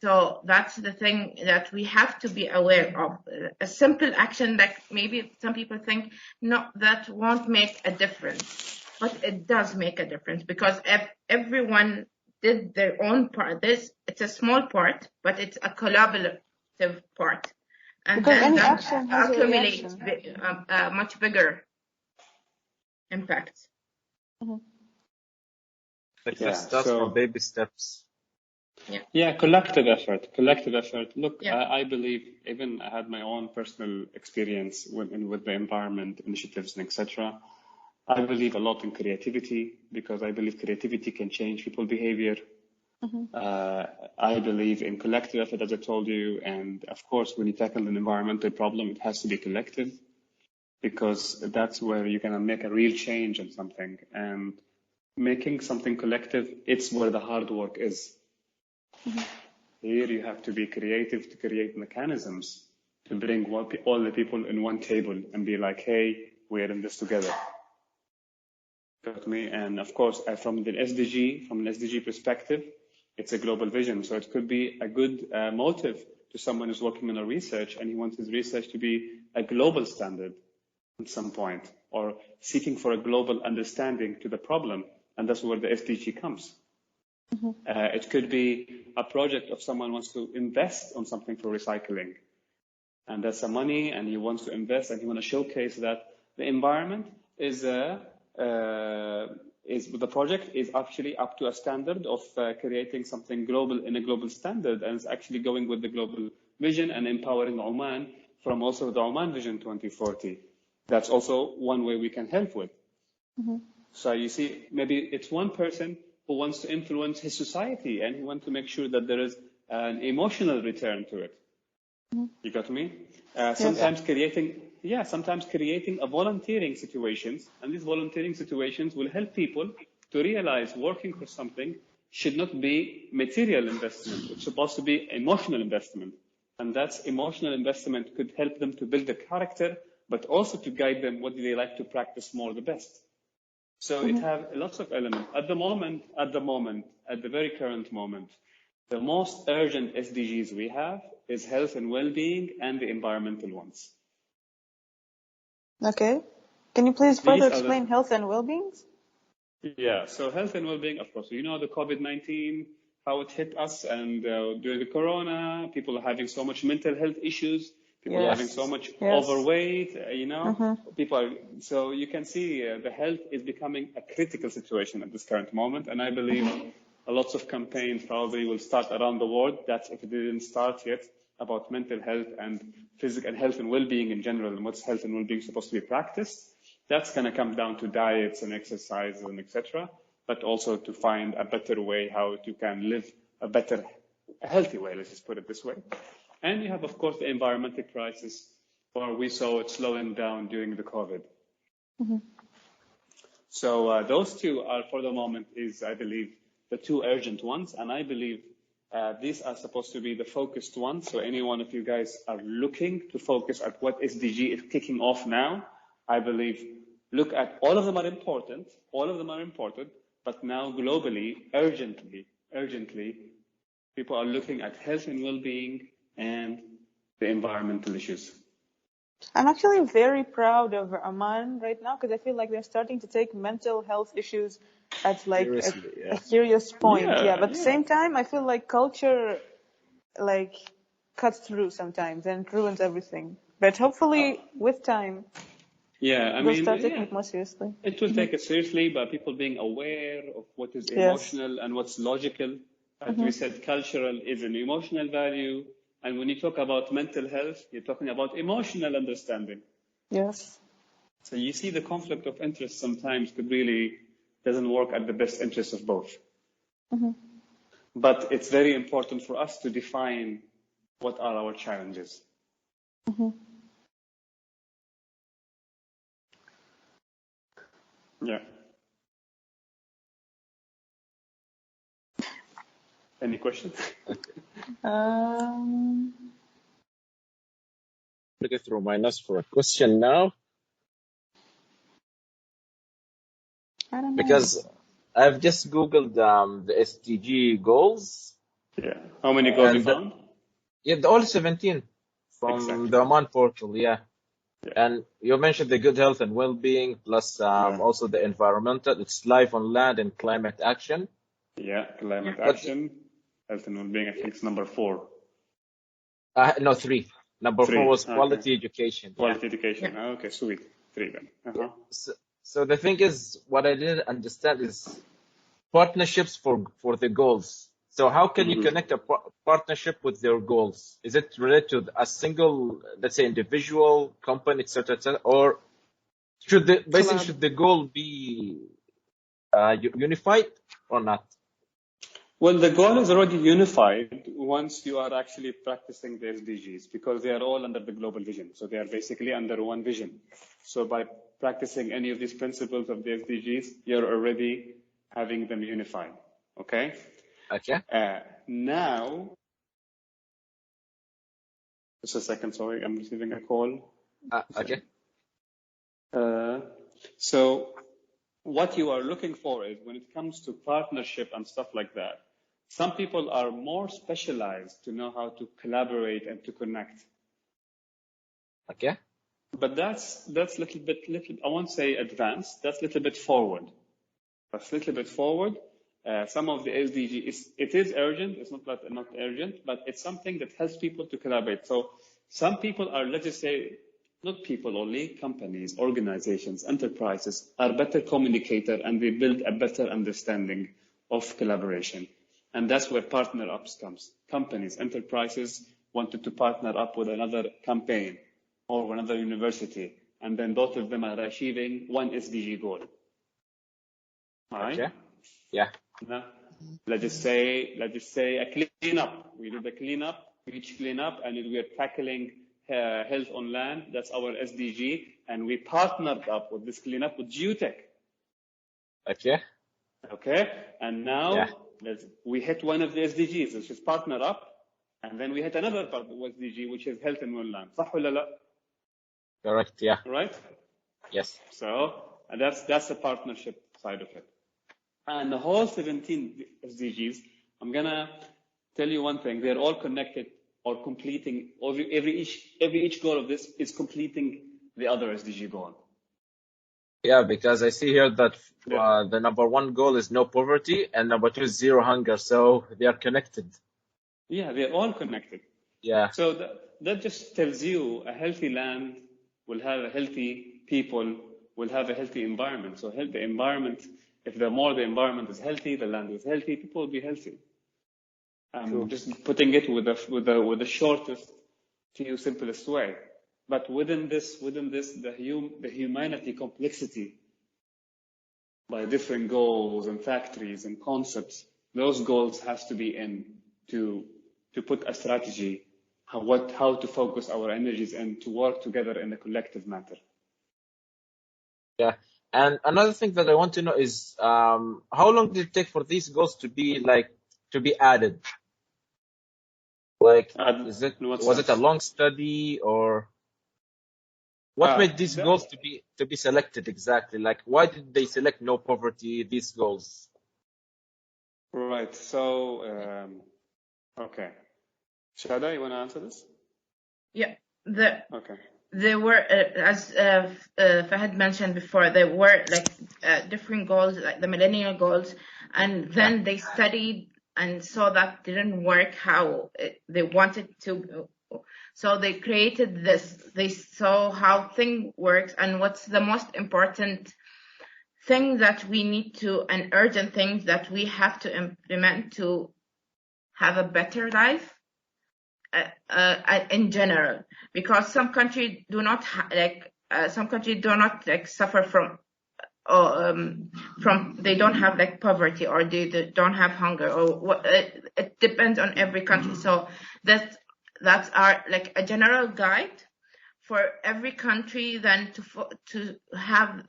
[SPEAKER 2] So that's the thing that we have to be aware of. A simple action that maybe some people think, no, that won't make a difference. But it does make a difference because if everyone did their own part, it's a small part, but it's a collaborative part. And
[SPEAKER 1] because
[SPEAKER 2] then
[SPEAKER 1] any
[SPEAKER 2] that
[SPEAKER 1] action has
[SPEAKER 2] accumulates
[SPEAKER 1] a reaction.
[SPEAKER 2] much bigger impacts.
[SPEAKER 3] Like let's start from baby steps.
[SPEAKER 4] Yeah, collective effort. Look, I believe, even I had my own personal experience with the environment initiatives and etc. I believe a lot in creativity because I believe creativity can change people's behavior. I believe in collective effort, as I told you, and of course, when you tackle an environmental problem, it has to be collective because that's where you're gonna make a real change on something. And making something collective, it's where the hard work is. Here you have to be creative to create mechanisms to bring all the people in one table and be like, hey, we're in this together. Got me? And of course, from an SDG perspective, it's a global vision. So it could be a good motive to someone who's working on a research and he wants his research to be a global standard at some point, or seeking for a global understanding to the problem. And that's where the SDG comes. It could be a project of someone wants to invest on something for recycling. And that's some money and he wants to invest and he wants to showcase that the environment is the project is actually up to a standard of creating something global in a global standard, and it's actually going with the global vision and empowering Oman from also the Oman Vision 2040. That's also one way we can help with. So you see, maybe it's one person who wants to influence his society and he wants to make sure that there is an emotional return to it. You got me? Sometimes creating a volunteering situations, and these volunteering situations will help people to realize working for something should not be material investment. It's supposed to be emotional investment. And that's emotional investment could help them to build a character, but also to guide them what do they like to practice more the best. So it has lots of elements. At the very current moment, the most urgent SDGs we have is health and well-being and the environmental ones.
[SPEAKER 1] Okay. Can you please further explain health and well-being?
[SPEAKER 4] Yeah, so health and well-being, of course. You know the COVID-19, how it hit us, and during the corona, people are having so much mental health issues. People are having so much overweight, people are, so you can see the health is becoming a critical situation at this current moment. And I believe lots of campaigns probably will start around the world. That's if it didn't start yet, about mental health and physical and health and well-being in general, and what's health and well-being supposed to be practiced. That's going to come down to diets and exercise and etc., but also to find a better way how you can live a healthy way, let's just put it this way. And you have, of course, the environmental crisis, where we saw it slowing down during the COVID. So those two are, for the moment, is, I believe, the two urgent ones. And I believe these are supposed to be the focused ones. So any one of you guys are looking to focus at what SDG is kicking off now, I believe, look at all of them are important. All of them are important. But now globally, urgently, people are looking at health and well-being and the environmental issues.
[SPEAKER 1] I'm actually very proud of Oman right now because I feel like they're starting to take mental health issues at like a serious point. But at the same time, I feel like culture like cuts through sometimes and ruins everything. But hopefully with time, they'll start taking it more seriously.
[SPEAKER 4] It will take it seriously, but people being aware of what is emotional and what's logical. As we said, cultural is an emotional value. And when you talk about mental health, you're talking about emotional understanding.
[SPEAKER 1] Yes.
[SPEAKER 4] So you see the conflict of interest sometimes could really doesn't work at the best interest of both. But it's very important for us to define what are our challenges. Yeah. Any questions?
[SPEAKER 3] Looking through my notes for a question now.
[SPEAKER 1] I don't know.
[SPEAKER 3] Because I've just Googled the SDG goals.
[SPEAKER 4] Yeah. How many goals you found?
[SPEAKER 3] All 17 from the Oman portal, And you mentioned the good health and well-being, plus also the environmental. It's life on land and climate action.
[SPEAKER 4] Yeah, climate action, health and well-being. I think it's number 4.
[SPEAKER 3] No, 3. Number 4 was quality education.
[SPEAKER 4] Quality education. Yeah. Okay, sweet. 3 then.
[SPEAKER 3] So the thing is, what I didn't understand is partnerships for the goals. So how can you connect a partnership with their goals? Is it related to a single, let's say, individual, company, etc., or should the goal be unified or not?
[SPEAKER 4] Well, the goal is already unified once you are actually practicing the SDGs, because they are all under the global vision. So they are basically under one vision. So by practicing any of these principles of the SDGs, you're already having them unified. Okay?
[SPEAKER 3] Okay.
[SPEAKER 4] Now, just a second, sorry, I'm receiving a call.
[SPEAKER 3] Okay.
[SPEAKER 4] So what you are looking for is, when it comes to partnership and stuff like that, some people are more specialized to know how to collaborate and to connect.
[SPEAKER 3] Okay.
[SPEAKER 4] But that's little, I won't say advanced, that's a little bit forward. Some of the SDG, it is urgent, it's not urgent, but it's something that helps people to collaborate. So some people are, let's just say, not people only, companies, organizations, enterprises are better communicator, and they build a better understanding of collaboration. And that's where partner ups comes. Companies, enterprises wanted to partner up with another campaign or another university, and then both of them are achieving one SDG goal. All right?
[SPEAKER 3] Okay. Yeah.
[SPEAKER 4] Now, let's just say a cleanup. We did the cleanup, beach cleanup, and we are tackling health on land. That's our SDG, and we partnered up with this cleanup with Geotech.
[SPEAKER 3] Okay.
[SPEAKER 4] And now we hit one of the SDGs. Let's just partner up And then we had another part of SDG, which is health and well-land. صح ولا لا?
[SPEAKER 3] Correct, yeah.
[SPEAKER 4] Right?
[SPEAKER 3] Yes.
[SPEAKER 4] So that's the partnership side of it. And the whole 17 SDGs, I'm gonna tell you one thing: they're all connected or completing. Every each goal of this is completing the other SDG goal.
[SPEAKER 3] Yeah, because I see here that
[SPEAKER 4] Yeah.
[SPEAKER 3] the number 1 goal is no poverty, and number 2 is zero hunger. So they are connected.
[SPEAKER 4] Yeah, they're all connected.
[SPEAKER 3] Yeah.
[SPEAKER 4] So that just tells you a healthy land will have a healthy people, will have a healthy environment. So the environment, if the more the environment is healthy, the land is healthy, people will be healthy. Just putting it with the shortest to you simplest way. But within this, the humanity complexity by different goals and factories and concepts, those goals has to be in to put a strategy, how to focus our energies and to work together in a collective matter.
[SPEAKER 3] Yeah. And another thing that I want to know is how long did it take for these goals to be added? Like, was it a long study, or what made these goals to be selected exactly? Like, why did they select no poverty, these goals?
[SPEAKER 4] Right. So, okay. Shadha, you want to answer this?
[SPEAKER 2] Yeah.
[SPEAKER 4] Okay.
[SPEAKER 2] There were, as Fahad mentioned before, there were like different goals, like the millennial goals, and then they studied and saw that didn't work how they wanted to. So they created this. They saw how thing works and what's the most important thing that we need to, and urgent things that we have to implement to have a better life. In general, because some countries do not suffer from they don't have like poverty, or they don't have hunger, or what. It depends on every country. So that's our like a general guide for every country, then to have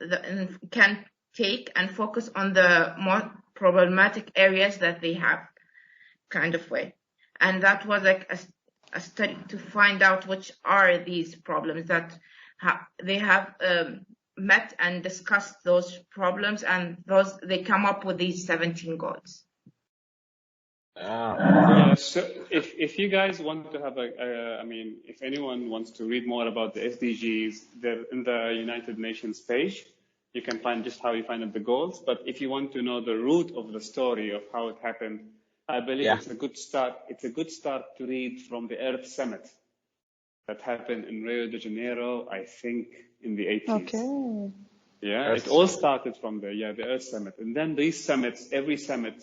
[SPEAKER 2] can take and focus on the more problematic areas that they have, kind of way. And that was like a study to find out which are these problems that they have met and discussed those problems, and they come up with these 17 goals.
[SPEAKER 4] Yeah, so if you guys want to have if anyone wants to read more about the SDGs, they're in the United Nations page. You can find just how you find the goals. But if you want to know the root of the story of how it happened, I believe it's a good start. It's a good start to read from the Earth Summit that happened in Rio de Janeiro, I think, in the 80s.
[SPEAKER 1] Okay.
[SPEAKER 4] Yeah, it all started from the Earth Summit. And then these summits, every summit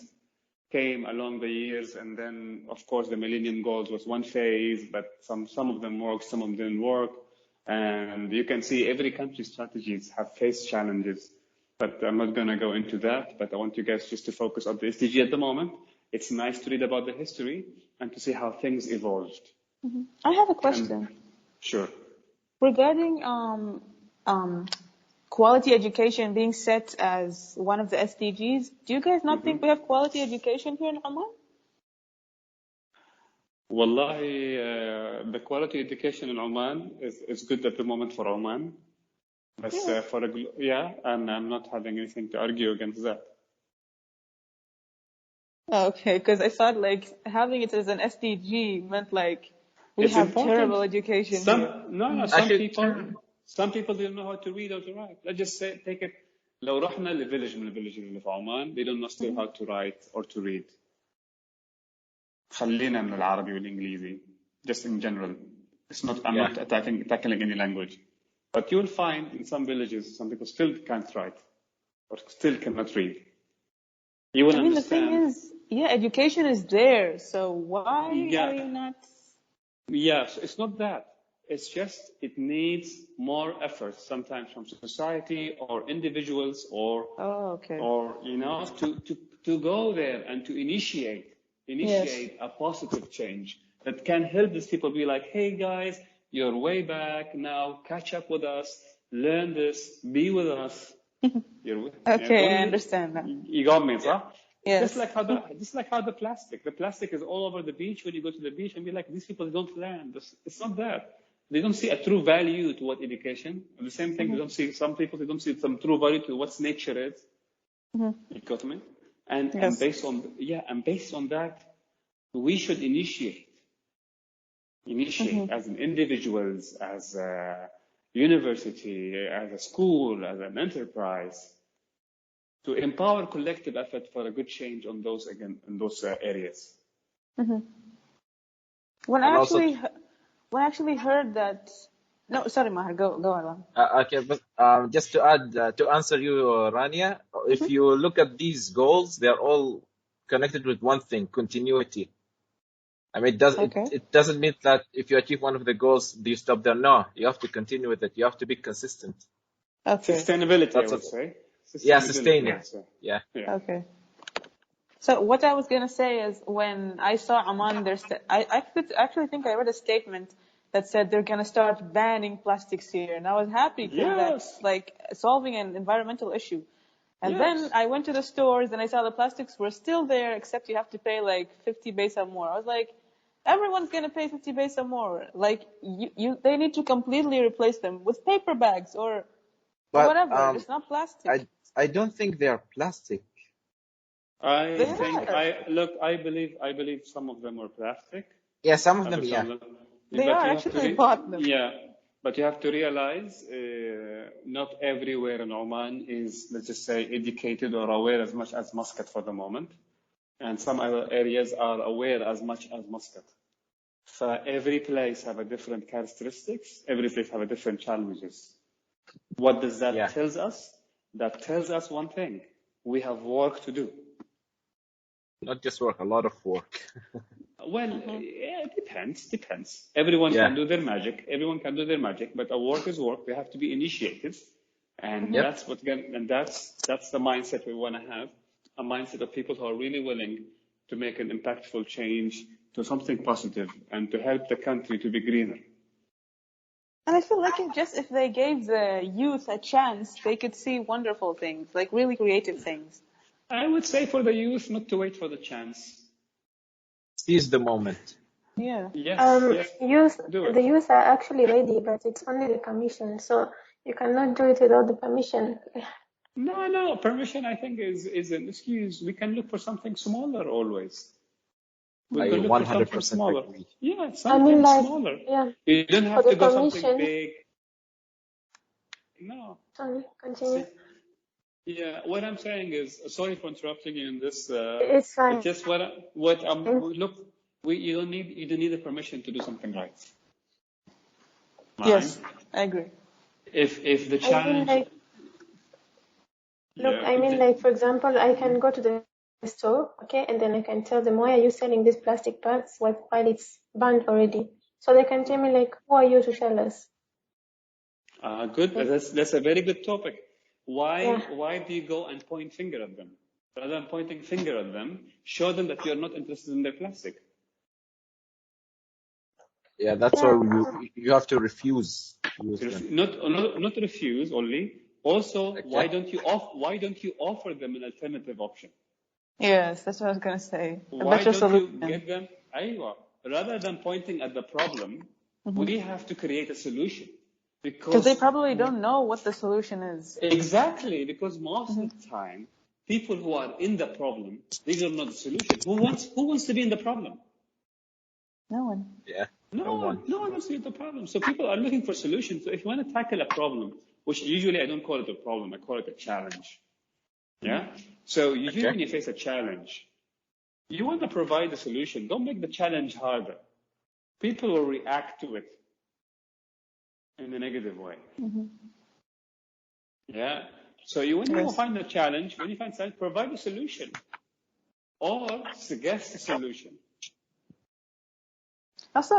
[SPEAKER 4] came along the years. And then, of course, the Millennium Goals was one phase, but some of them worked, some of them didn't work. And you can see every country's strategies have faced challenges. But I'm not going to go into that. But I want you guys just to focus on the SDG at the moment. It's nice to read about the history and to see how things evolved.
[SPEAKER 1] Mm-hmm. I have a question.
[SPEAKER 4] Sure.
[SPEAKER 1] Regarding quality education being set as one of the SDGs, do you guys not think we have quality education here in Oman?
[SPEAKER 4] Wallahi, the quality education in Oman is good at the moment for Oman. But and I'm not having anything to argue against that.
[SPEAKER 1] Okay, because I thought like having it as an SDG meant like we have
[SPEAKER 4] important.
[SPEAKER 1] terrible education here.
[SPEAKER 4] Some people don't know how to read or to write. Let's just say, take it. لو رحنا لفيلج من الفيلج اللي في عمان, they don't know still how to write or to read. خلينا من العربي والإنجليزي, just in general. I'm not tackling any language. But you will find in some villages, some people still can't write or still cannot read. You will understand.
[SPEAKER 1] The thing is, education is there, so why are you not?
[SPEAKER 4] Yes, it's not that. It's just it needs more effort, sometimes from society or individuals or to go there and to initiate a positive change that can help these people be like, hey guys, you're way back now, catch up with us, learn this, be with us.
[SPEAKER 1] Okay, I understand that.
[SPEAKER 4] You got me, huh?
[SPEAKER 1] Yes.
[SPEAKER 4] Just like how the plastic is all over the beach when you go to the beach and be like, these people don't learn. It's not that. They don't see a true value to what education. And the same thing, some people they don't see some true value to what nature is. You got me? And
[SPEAKER 1] Yes.
[SPEAKER 4] based on that, we should initiate as an individuals, as a university, as a school, as an enterprise, to empower collective effort for a good change on those areas.
[SPEAKER 1] When
[SPEAKER 3] And
[SPEAKER 1] I
[SPEAKER 3] also,
[SPEAKER 1] actually heard that. No, sorry, Maher. Go along.
[SPEAKER 3] okay, but just to add, to answer you, Rania, if you look at these goals, they're all connected with one thing: continuity. I mean,
[SPEAKER 1] Okay.
[SPEAKER 3] it doesn't mean that if you achieve one of the goals, do you stop there? No, you have to continue with it. You have to be consistent.
[SPEAKER 1] Okay.
[SPEAKER 4] Sustainability,
[SPEAKER 3] That's
[SPEAKER 4] I would
[SPEAKER 3] what-
[SPEAKER 4] say.
[SPEAKER 3] Yeah, sustain
[SPEAKER 4] I
[SPEAKER 3] it.
[SPEAKER 4] would say.
[SPEAKER 3] Yeah.
[SPEAKER 1] Okay. So what I was gonna say is, when I saw Oman, I could actually think I read a statement that said they're gonna start banning plastics here, and I was happy because that's
[SPEAKER 4] Yes.
[SPEAKER 1] like solving an environmental issue. And
[SPEAKER 4] Yes.
[SPEAKER 1] then I went to the stores and I saw the plastics were still there, except you have to pay like 50 paisa more. I was like, everyone's gonna pay 50 paisa more. Like they need to completely replace them with paper bags or
[SPEAKER 3] But
[SPEAKER 1] whatever. It's not plastic.
[SPEAKER 3] I don't think they are plastic.
[SPEAKER 1] They
[SPEAKER 4] I believe some of them were plastic.
[SPEAKER 3] Yeah, some of them, yeah.
[SPEAKER 1] They are actually bought them.
[SPEAKER 4] Yeah, but you have to realize not everywhere in Oman is, let's just say, educated or aware as much as Muscat for the moment. And some other areas are aware as much as Muscat. So every place have a different characteristics. Every place have a different challenges. What does that tells us? That tells us one thing. We have work to do.
[SPEAKER 3] Not just work, a lot of work.
[SPEAKER 4] Well, yeah, it depends. Everyone can do their magic. But our work is work. We have to be initiated, and that's the mindset we want to have. A mindset of people who are really willing to make an impactful change to something positive and to help the country to be greener.
[SPEAKER 1] And I feel like if they gave the youth a chance, they could see wonderful things, like really creative things.
[SPEAKER 4] I would say for the youth not to wait for the chance.
[SPEAKER 3] Seize the moment.
[SPEAKER 1] Yeah.
[SPEAKER 4] Yes.
[SPEAKER 5] The youth are actually ready, but it's only the permission. So you cannot do it without the permission.
[SPEAKER 4] No. Permission, I think, is an excuse. We can look for something smaller always.
[SPEAKER 3] I 100% agree.
[SPEAKER 4] Yeah, something smaller.
[SPEAKER 5] Yeah.
[SPEAKER 4] You don't have to go something big. No.
[SPEAKER 5] Sorry, continue.
[SPEAKER 4] Yeah, what I'm saying is, sorry for interrupting you in this.
[SPEAKER 5] It's fine.
[SPEAKER 4] It's just look. You don't need the permission to do something right.
[SPEAKER 1] Yes, I agree.
[SPEAKER 4] If the challenge.
[SPEAKER 5] For example, I can go to the store, okay, and then I can tell them, why are you selling these plastic bags while it's banned already? So they can tell me, like, who are you to tell us?
[SPEAKER 4] Good. That's a very good topic. Why do you go and point finger at them? Rather than pointing finger at them, show them that you're not interested in their plastic.
[SPEAKER 3] Yeah, that's why you have to refuse.
[SPEAKER 4] Not refuse only. Also, why don't you offer them an alternative option?
[SPEAKER 1] Yes, that's what I was gonna say.
[SPEAKER 4] Why don't you get them? Rather than pointing at the problem, we have to create a solution.
[SPEAKER 1] Because they probably don't know what the solution is.
[SPEAKER 4] Exactly, because most of the time, people who are in the problem, these are not the solution. Who wants to be in the problem?
[SPEAKER 1] No one.
[SPEAKER 3] Yeah.
[SPEAKER 4] No one wants to be in the problem. So people are looking for solutions. So if you want to tackle a problem, which usually I don't call it a problem, I call it a challenge. Yeah. So usually when you face a challenge, you want to provide a solution. Don't make the challenge harder. People will react to it in a negative way. Yeah. So when you find a challenge, provide a solution or suggest a solution.
[SPEAKER 1] Also,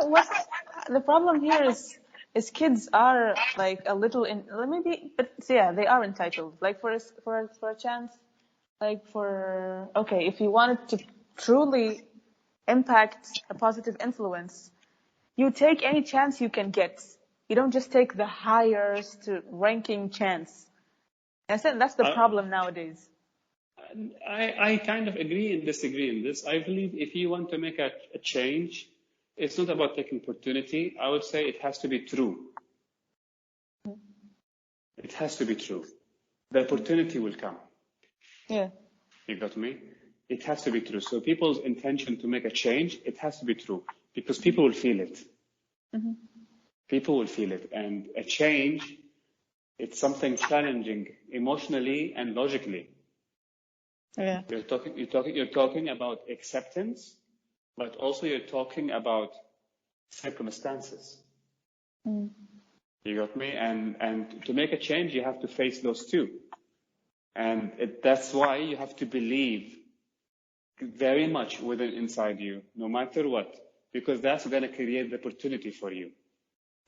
[SPEAKER 1] the problem here is kids are like a little they are entitled. Like for a chance, if you wanted to truly impact a positive influence, you take any chance you can get. You don't just take the highest ranking chance. I said that's the problem nowadays.
[SPEAKER 4] I kind of agree and disagree in this. I believe if you want to make a change, it's not about taking opportunity. I would say it has to be true. It has to be true. The opportunity will come.
[SPEAKER 1] Yeah.
[SPEAKER 4] You got me? It has to be true. So people's intention to make a change, it has to be true because people will feel it.
[SPEAKER 1] Mm-hmm.
[SPEAKER 4] People will feel it. And a change, it's something challenging emotionally and logically.
[SPEAKER 1] Yeah.
[SPEAKER 4] You're talking about acceptance, but also you're talking about circumstances.
[SPEAKER 1] Mm.
[SPEAKER 4] You got me? And to make a change, you have to face those two. And that's why you have to believe very much within inside you, no matter what, because that's going to create the opportunity for you.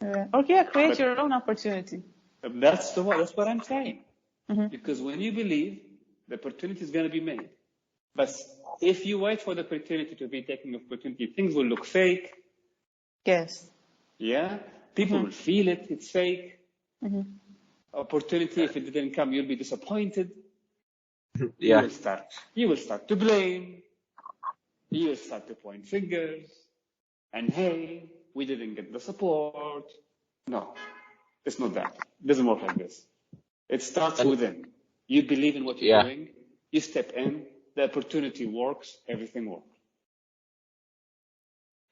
[SPEAKER 1] Yeah. Or create your own opportunity.
[SPEAKER 4] That's what I'm saying.
[SPEAKER 1] Mm-hmm.
[SPEAKER 4] Because when you believe, the opportunity is going to be made. But if you wait for the opportunity to be taken opportunity, things will look fake.
[SPEAKER 1] Yes.
[SPEAKER 4] Yeah? People will feel it. It's fake.
[SPEAKER 1] Mm-hmm.
[SPEAKER 4] Opportunity, if it didn't come, you'll be disappointed.
[SPEAKER 3] Yeah.
[SPEAKER 4] You will start to blame. You will start to point fingers. And hey, we didn't get the support. No, it's not that. It doesn't work like this. It starts within. You believe in what you're doing. You step in. The opportunity works. Everything works.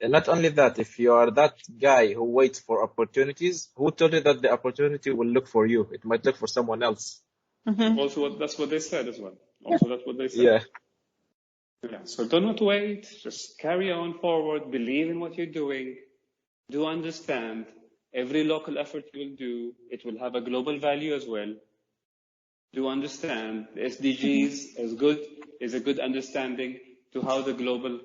[SPEAKER 3] And not only that, if you are that guy who waits for opportunities, who told you that the opportunity will look for you? It might look for someone else.
[SPEAKER 1] Mm-hmm.
[SPEAKER 4] Also, that's what they said as well. Also, that's what they said. Yeah. So do not wait. Just carry on forward. Believe in what you're doing. Do understand every local effort you will do, it will have a global value as well. Do understand the SDGs is a good understanding to how the global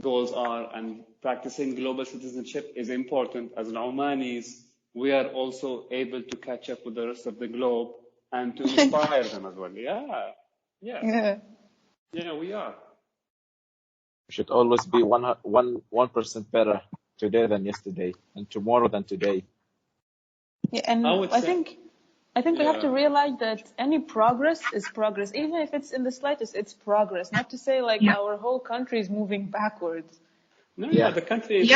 [SPEAKER 4] goals are, and practicing global citizenship is important. As Omanis, we are also able to catch up with the rest of the globe and to inspire them as well. Yeah, we are.
[SPEAKER 3] We should always be 1% better today than yesterday, and tomorrow than today.
[SPEAKER 1] Yeah, and I think we have to realize that any progress is progress, even if it's in the slightest. It's progress. Not to say like our whole country is moving backwards.
[SPEAKER 4] No, the country is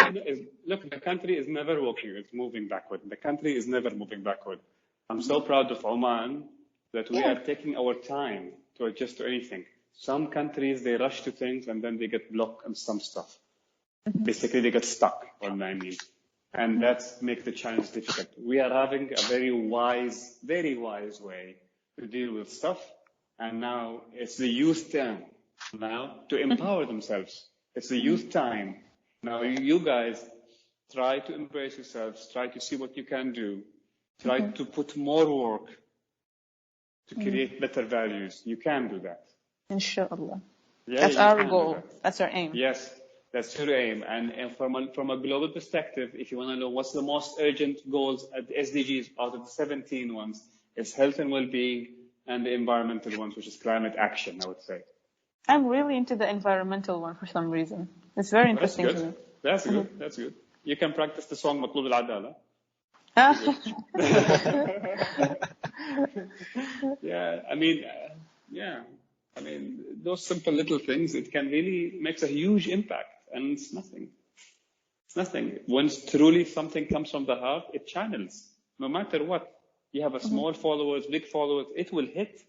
[SPEAKER 4] look. The country is never walking; it's moving backward. The country is never moving backward. I'm so proud of Oman that we are taking our time to adjust to anything. Some countries they rush to things and then they get blocked on some stuff. Basically, they get stuck. What I mean, and that makes the challenge difficult. We are having a very wise way to deal with stuff, and now it's the youth turn now to empower themselves. It's the youth time. Now you guys try to embrace yourselves, try to see what you can do, try to put more work to create better values. You can do that.
[SPEAKER 1] Inshallah.
[SPEAKER 4] Yeah,
[SPEAKER 1] that's our goal. That's our aim.
[SPEAKER 4] Yes, that's your aim. And from a global perspective, if you want to know what's the most urgent goals at the SDGs out of the 17 ones, it's health and well-being, and the environmental ones, which is climate action, I would say.
[SPEAKER 1] I'm really into the environmental one for some reason. It's very interesting to me.
[SPEAKER 4] That's good. That's good. You can practice the song مطلوب العدالة. I mean, those simple little things, it can really makes a huge impact, and it's nothing. It's nothing. Once truly something comes from the heart, it channels. No matter what, you have a small followers, big followers, it will hit.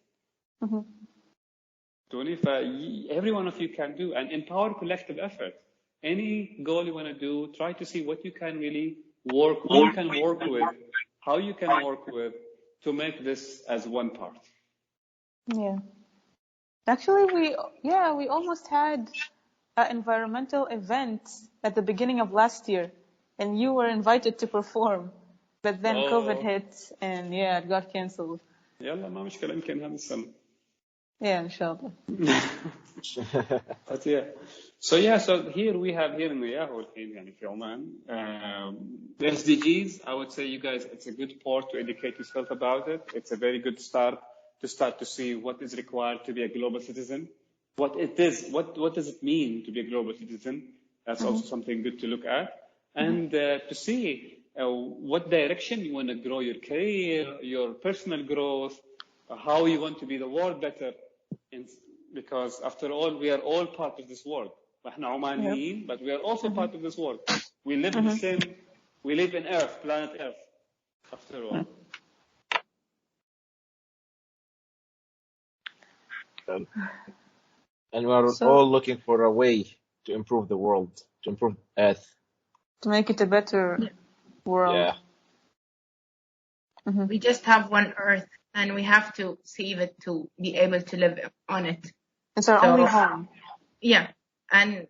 [SPEAKER 4] Every one of you can do, and empower collective effort. Any goal you want to do, try to see what you can really work, who you can work with, how you can work with to make this as one part.
[SPEAKER 1] Yeah. Actually, we almost had an environmental event at the beginning of last year, and you were invited to perform, but then COVID hit, and it got cancelled.
[SPEAKER 4] يلا ما مشكلة يمكن هذا السنة.
[SPEAKER 1] Yeah, inshallah.
[SPEAKER 4] But so here we have in the YAHO in Oman, the SDGs. I would say you guys, it's a good port to educate yourself about it. It's a very good start to see what is required to be a global citizen, what it is, what does it mean to be a global citizen. That's also something good to look at, and to see what direction you want to grow your career, your personal growth, how you want to be the world better. because after all, we are all part of this world. احنا عمانيين, but we are also part of this world. We live in the same, we live in Earth, planet Earth, after all.
[SPEAKER 3] And we are all looking for a way to improve the world, to improve Earth.
[SPEAKER 1] To make it a better world.
[SPEAKER 3] Yeah.
[SPEAKER 2] We just have one Earth, and we have to save it to be able to live on it.
[SPEAKER 1] It's our only home.
[SPEAKER 2] Yeah, and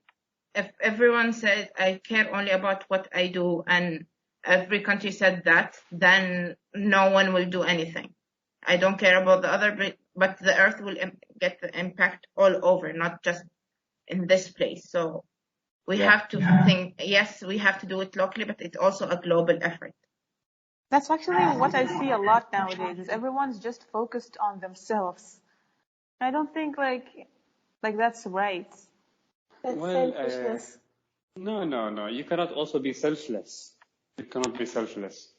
[SPEAKER 2] if everyone said I care only about what I do, and every country said that, then no one will do anything. I don't care about the other, but the Earth will get the impact all over, not just in this place. So we have to think, yes, we have to do it locally, but it's also a global effort.
[SPEAKER 1] That's actually what I see a lot nowadays, is everyone's just focused on themselves. I don't think like that's right.
[SPEAKER 5] That's
[SPEAKER 4] Well,
[SPEAKER 5] selfishness.
[SPEAKER 4] no. You cannot also be selfless. You cannot be selfless.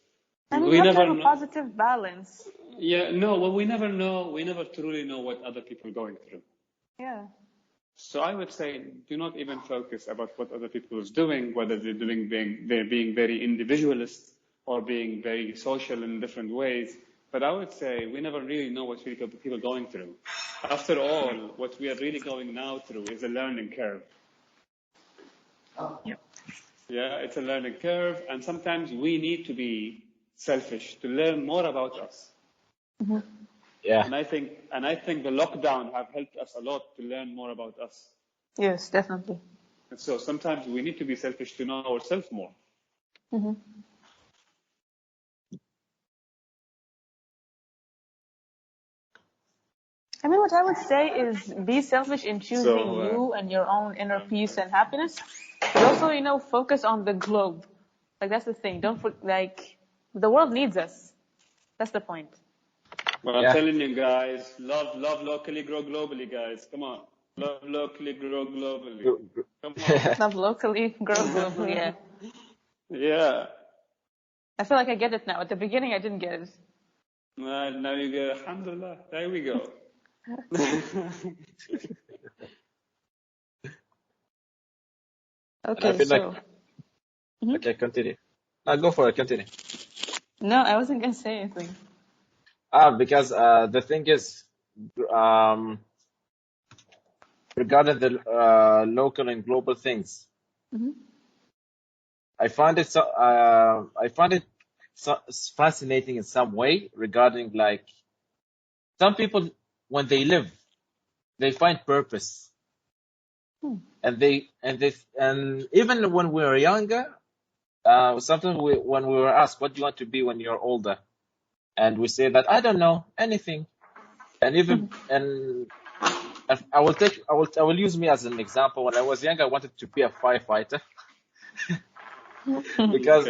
[SPEAKER 1] I mean,
[SPEAKER 4] We
[SPEAKER 1] you have to
[SPEAKER 4] never
[SPEAKER 1] have a
[SPEAKER 4] know.
[SPEAKER 1] positive balance.
[SPEAKER 4] Yeah, no, well, we never know. We never truly know what other people are going through.
[SPEAKER 1] Yeah.
[SPEAKER 4] So I would say, do not even focus about what other people is doing, whether they're being very individualist or being very social in different ways. But I would say we never really know what people are going through. After all, what we are really going now through is a learning curve. Yeah, it's a learning curve, and sometimes we need to be selfish to learn more about us.
[SPEAKER 3] Yeah.
[SPEAKER 4] And I think the lockdown have helped us a lot to learn more about us.
[SPEAKER 1] Yes, definitely.
[SPEAKER 4] And so sometimes we need to be selfish to know ourselves more.
[SPEAKER 1] I mean, what I would say is be selfish in choosing you and your own inner peace and happiness. But also, focus on the globe. Like, that's the thing. The world needs us. That's the point.
[SPEAKER 4] Well, I'm telling you guys, love locally, grow globally, guys. Come on. Love locally, grow globally. Come on.
[SPEAKER 1] Love locally, grow globally, yeah.
[SPEAKER 4] Yeah.
[SPEAKER 1] I feel like I get it now. At the beginning, I didn't get it.
[SPEAKER 4] Now you go, alhamdulillah. There we go.
[SPEAKER 1] Okay,
[SPEAKER 3] I feel
[SPEAKER 1] so...
[SPEAKER 3] Okay, continue. Go for it, continue.
[SPEAKER 1] No, I wasn't going to say anything.
[SPEAKER 3] Because the thing is, regarding the local and global things, I find it fascinating in some way regarding like some people when they live, they find purpose, and even when we were younger, sometimes when we were asked, "What do you want to be when you're older?" and we say that I don't know anything, and I will use me as an example. When I was younger, I wanted to be a firefighter because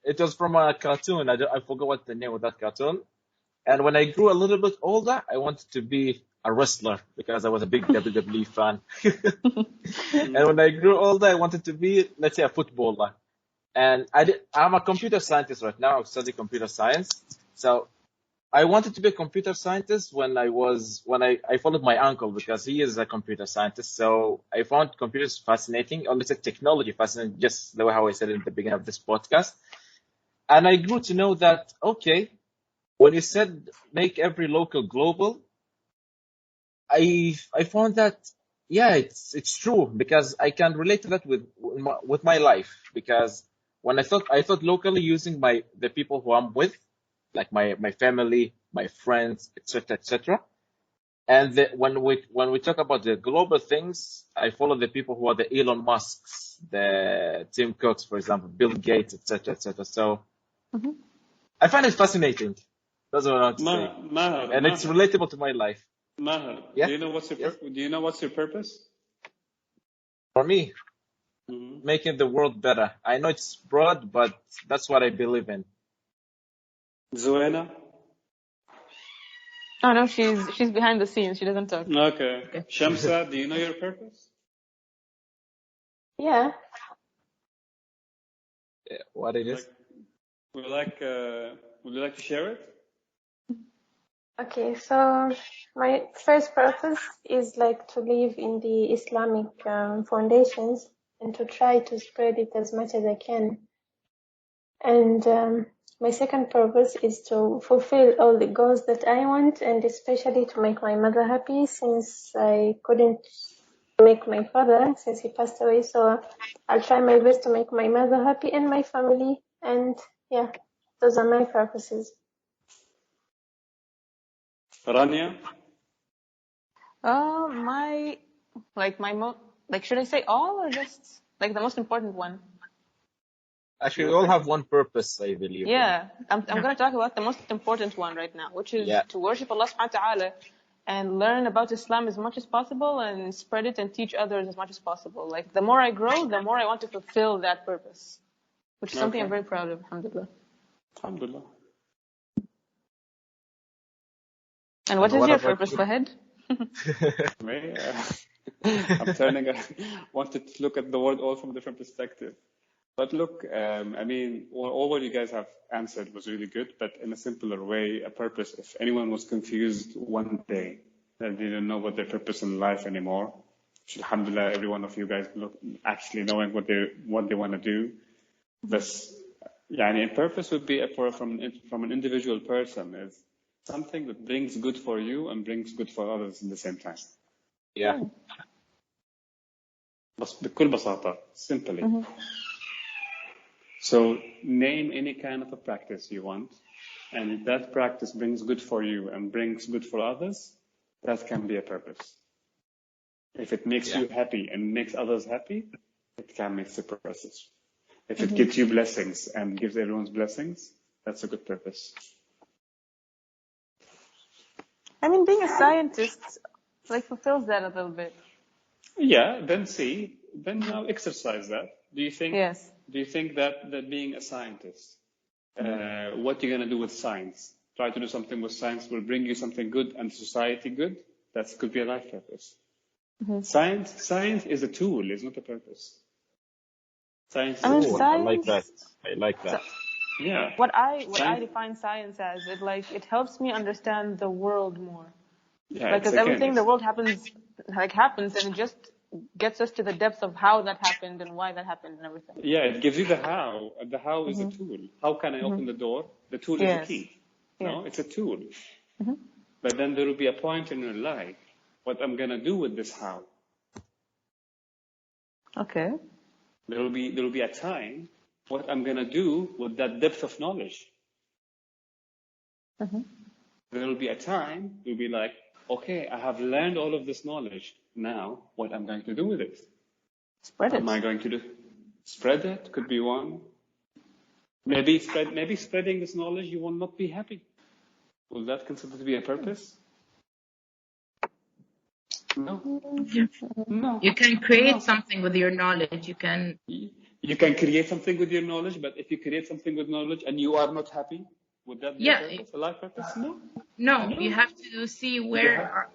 [SPEAKER 3] it was from a cartoon. I forgot what the name of that cartoon. And when I grew a little bit older, I wanted to be a wrestler because I was a big WWE fan. And when I grew older, I wanted to be, let's say, a footballer. And I'm a computer scientist right now. I study computer science. So I wanted to be a computer scientist when I followed my uncle because he is a computer scientist. So I found computers fascinating, or let's say technology fascinating, just the way how I said it in the beginning of this podcast. And I grew to know that, okay, when you said make every local global, I found that, yeah, it's true because I can relate to that with my life. Because when I thought locally using the people who I'm with, like my family, my friends, etc. And when we talk about the global things, I follow the people who are the Elon Musks, the Tim Cooks, for example, Bill Gates, etc. So I find it fascinating. That's what I want to say, and it's relatable to my life.
[SPEAKER 4] Maher,
[SPEAKER 3] Yeah?
[SPEAKER 4] do you know what's your purpose?
[SPEAKER 3] For me, making the world better. I know it's broad, but that's what I believe in.
[SPEAKER 4] Zuena?
[SPEAKER 1] Oh no, she's behind the scenes. She doesn't talk.
[SPEAKER 4] Okay. Shamsa, do you know your purpose?
[SPEAKER 5] Yeah.
[SPEAKER 3] What it is?
[SPEAKER 4] Would you like to share it?
[SPEAKER 5] Okay, so my first purpose is like to live in the Islamic foundations and to try to spread it as much as I can. And my second purpose is to fulfill all the goals that I want, and especially to make my mother happy since I couldn't make my father since he passed away. So I'll try my best to make my mother happy and my family. And yeah, those are my purposes.
[SPEAKER 4] Rania?
[SPEAKER 1] Should I say all or just like the most important one?
[SPEAKER 3] Actually, we all have one purpose, I believe.
[SPEAKER 1] Yeah, I'm going to talk about the most important one right now, which is to worship Allah subhanahu wa ta'ala and learn about Islam as much as possible and spread it and teach others as much as possible. Like the more I grow, the more I want to fulfill that purpose, which is something I'm very proud of, alhamdulillah.
[SPEAKER 4] Alhamdulillah.
[SPEAKER 1] And what is your purpose, Fahad?
[SPEAKER 4] I'm turning. Wanted to look at the world all from a different perspective. But look, I mean, all what you guys have answered was really good, but in a simpler way, a purpose. If anyone was confused one day, that they didn't know what their purpose in life anymore, alhamdulillah, every one of you guys actually knowing what they want to do. This, a purpose would be from an individual person is something that brings good for you and brings good for others in the same time.
[SPEAKER 3] Yeah.
[SPEAKER 4] بس بكل بساطة, simply. So name any kind of a practice you want, and if that practice brings good for you and brings good for others, that can be a purpose. If it makes you happy and makes others happy, it can make a purpose. If it gives you blessings and gives everyone's blessings, that's a good purpose.
[SPEAKER 1] I mean, being a scientist fulfills that a little bit.
[SPEAKER 4] Yeah, then now exercise that. Do you think?
[SPEAKER 1] Yes.
[SPEAKER 4] Do you think that being a scientist, what you're gonna do with science? Try to do something with science will bring you something good and society good. That could be a life purpose. Science is a tool. It's not a purpose. Science.
[SPEAKER 3] I like that. I like that.
[SPEAKER 4] Yeah.
[SPEAKER 1] What I define science as it helps me understand the world more.
[SPEAKER 4] Yeah.
[SPEAKER 1] Because everything in the world happens and it just gets us to the depth of how that happened and why that happened and everything.
[SPEAKER 4] Yeah, it gives you the how. The how is a tool. How can I open the door? The tool is a key.
[SPEAKER 1] Yes.
[SPEAKER 4] No, it's a tool. But then there will be a point in your life, what I'm gonna do with this how.
[SPEAKER 1] Okay.
[SPEAKER 4] There will be a time, what I'm gonna do with that depth of knowledge. There will be a time, you'll be like, okay, I have learned all of this knowledge. Now, what I'm going to do with it?
[SPEAKER 1] Spread it.
[SPEAKER 4] Am I going to do? Spread it could be one. Maybe spreading this knowledge, you will not be happy. Will that consider to be a purpose? No. No.
[SPEAKER 2] You can create something with your knowledge. You can
[SPEAKER 4] create something with your knowledge, but if you create something with knowledge and you are not happy, would that be a purpose, a life purpose?
[SPEAKER 2] No. You have to see where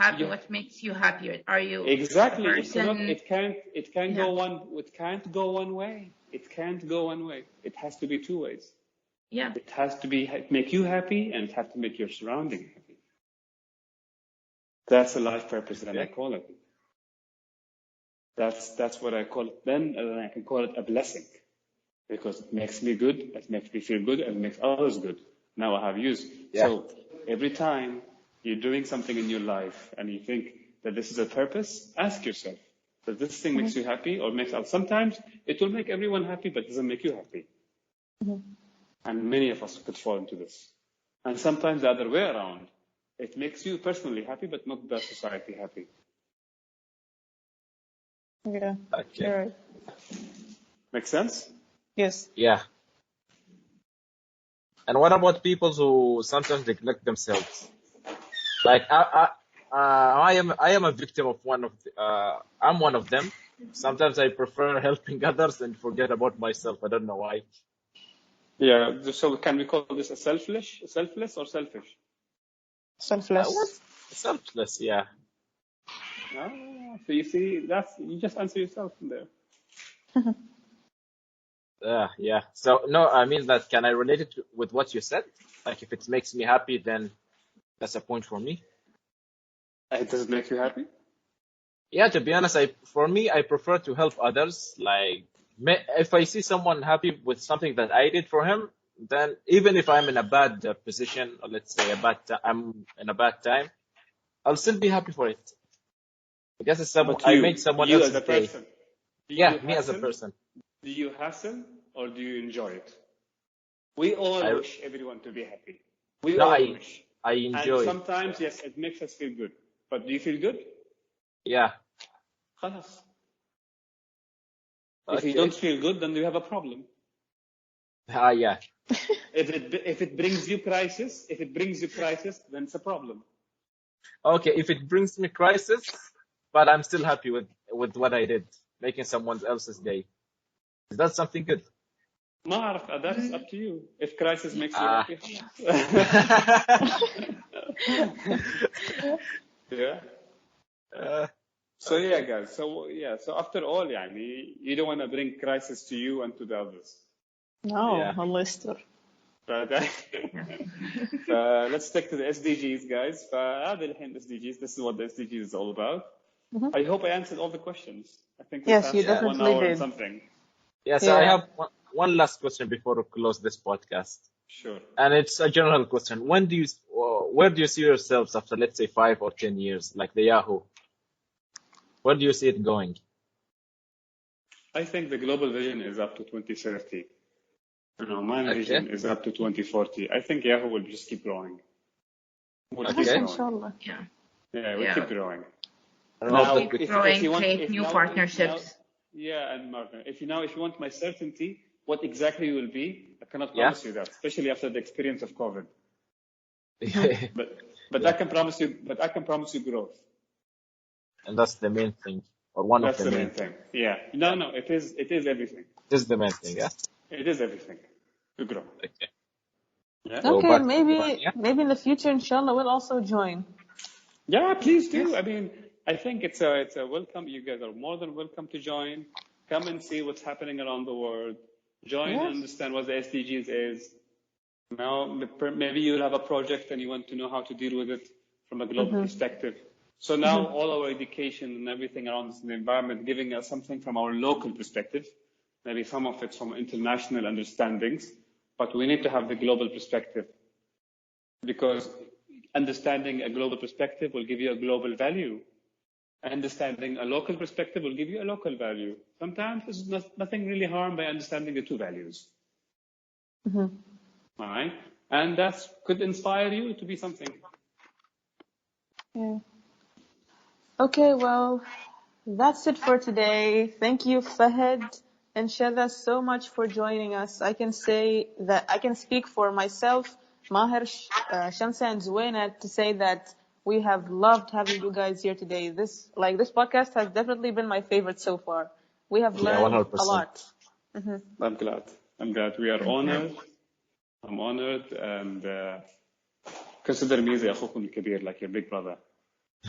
[SPEAKER 2] what makes you happier. Are you
[SPEAKER 4] exactly?
[SPEAKER 2] It
[SPEAKER 4] can't go one way. It can't go one way. It has to be two ways.
[SPEAKER 2] Yeah.
[SPEAKER 4] It has to make you happy, and it has to make your surrounding happy. That's a life purpose, and I call it. That's what I call it. Then I can call it a blessing, because it makes me good, it makes me feel good, and it makes others good. Now I have used. So every time you're doing something in your life and you think that this is a purpose, ask yourself, does this thing makes you happy or makes others? Sometimes it will make everyone happy, but it doesn't make you happy. And many of us could fall into this. And sometimes the other way around. It makes you personally happy, but not the society happy.
[SPEAKER 1] Yeah.
[SPEAKER 3] Okay.
[SPEAKER 1] You're right.
[SPEAKER 4] Make sense?
[SPEAKER 1] Yes.
[SPEAKER 3] Yeah. And what about people who sometimes neglect themselves? Like I am a victim of I'm one of them. Sometimes I prefer helping others and forget about myself. I don't know why.
[SPEAKER 4] Yeah. So can we call this a selfless or selfish?
[SPEAKER 1] Selfless.
[SPEAKER 3] Selfless, yeah.
[SPEAKER 4] So you see, you just answer yourself in there.
[SPEAKER 3] Yeah. So no, I mean that. Can I relate it with what you said? Like if it makes me happy, then That's a point for me.
[SPEAKER 4] Does it make you happy?
[SPEAKER 3] Yeah, to be honest, I prefer to help others. Like, if I see someone happy with something that I did for him, then even if I'm in a bad position, or let's say I'm in a bad time, I'll still be happy for it. Because
[SPEAKER 4] But
[SPEAKER 3] I made someone
[SPEAKER 4] you as
[SPEAKER 3] else's
[SPEAKER 4] a
[SPEAKER 3] day.
[SPEAKER 4] person, do
[SPEAKER 3] Yeah,
[SPEAKER 4] you
[SPEAKER 3] me as a
[SPEAKER 4] hassle?
[SPEAKER 3] person.
[SPEAKER 4] Do you hassle or do you enjoy it? We all
[SPEAKER 3] I
[SPEAKER 4] wish everyone to be happy. We
[SPEAKER 3] no,
[SPEAKER 4] all wish.
[SPEAKER 3] I
[SPEAKER 4] And
[SPEAKER 3] enjoy it.
[SPEAKER 4] sometimes, yes, it makes us feel good. But do you feel good?
[SPEAKER 3] Yeah.
[SPEAKER 4] خلاص. If you
[SPEAKER 3] Okay.
[SPEAKER 4] don't feel good, then you have a problem.
[SPEAKER 3] Yeah.
[SPEAKER 4] If it brings you crisis, then it's a problem.
[SPEAKER 3] Okay, if it brings me crisis, but I'm still happy with what I did, making someone else's day. Is that something good?
[SPEAKER 4] ما أعرف, that's up to you. If crisis makes you
[SPEAKER 3] Ah.
[SPEAKER 4] happy, yeah. So yeah, guys. So after all, يعني, you don't want to bring crisis to you and to the others.
[SPEAKER 1] No,
[SPEAKER 3] Yeah.
[SPEAKER 1] Allah يستر.
[SPEAKER 4] Let's stick to the SDGs, guys. فهذا الحين SDGs. This is what the SDGs is all about. I hope I answered all the questions. I think we
[SPEAKER 1] Yes,
[SPEAKER 4] passed
[SPEAKER 1] you
[SPEAKER 4] 1
[SPEAKER 1] definitely
[SPEAKER 4] hour and
[SPEAKER 1] did.
[SPEAKER 4] something.
[SPEAKER 3] Yeah, so I
[SPEAKER 1] Yeah.
[SPEAKER 3] have one last question before we close this podcast.
[SPEAKER 4] Sure.
[SPEAKER 3] And it's a general question. Where do you see yourselves after, let's say, 5 or 10 years, like the YAHO? Where do you see it going?
[SPEAKER 4] I think the global vision is up to 2030. And Oman vision is up to 2040. I think YAHO will just keep growing. We'll keep growing.
[SPEAKER 1] Inshallah.
[SPEAKER 2] Yeah.
[SPEAKER 4] Yeah, we'll keep growing.
[SPEAKER 3] Now,
[SPEAKER 2] Keep growing, create new partnerships.
[SPEAKER 4] And Martin, if you want my certainty, what exactly you will be, I cannot promise you that, especially after the experience of COVID. But I can promise you. But I can promise you growth.
[SPEAKER 3] And that's the main thing, or one
[SPEAKER 4] That's
[SPEAKER 3] of the
[SPEAKER 4] main thing. Yeah. No. It is everything.
[SPEAKER 3] This is the main thing, yeah.
[SPEAKER 4] It is everything. To grow.
[SPEAKER 3] Okay.
[SPEAKER 4] Yeah.
[SPEAKER 3] So
[SPEAKER 1] Okay,
[SPEAKER 3] back to
[SPEAKER 1] maybe in the future, inshallah, we'll also join.
[SPEAKER 4] Yeah, please do. I mean, I think it's a welcome. You guys are more than welcome to join. Come and see what's happening around the world. Join and understand what the SDGs is. Now, maybe you'll have a project and you want to know how to deal with it from a global perspective. So now all our education and everything around the environment giving us something from our local perspective, maybe some of it from international understandings, but we need to have the global perspective because understanding a global perspective will give you a global value. Understanding a local perspective will give you a local value. Sometimes there's nothing really harm by understanding the two values. All right? And that could inspire you to be something.
[SPEAKER 1] Yeah. Okay, well, that's it for today. Thank you, Fahad and Shadha, so much for joining us. I can say that I can speak for myself, Maher, Shamsa, and Zuena to say that we have loved having you guys here today. This podcast has definitely been my favorite so far. We have learned
[SPEAKER 3] 100%.
[SPEAKER 1] a lot.
[SPEAKER 4] I'm glad. We are honored. I'm honored and consider me زي أخوكم الكبير, like your big brother.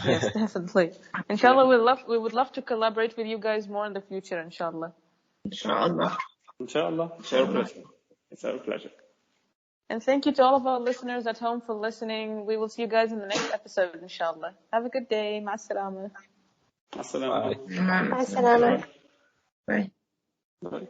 [SPEAKER 1] Yes, definitely. Inshallah, we would love to collaborate with you guys more in the future, inshallah.
[SPEAKER 2] Inshallah.
[SPEAKER 4] Inshallah. It's our pleasure. It's our pleasure.
[SPEAKER 1] And thank you to all of our listeners at home for listening. We will see you guys in the next episode, inshallah. Have a good day. Ma salama.
[SPEAKER 4] Assalamu
[SPEAKER 3] Bye.
[SPEAKER 4] alaikum.
[SPEAKER 5] Bye, salama.
[SPEAKER 2] Bye.
[SPEAKER 4] Bye.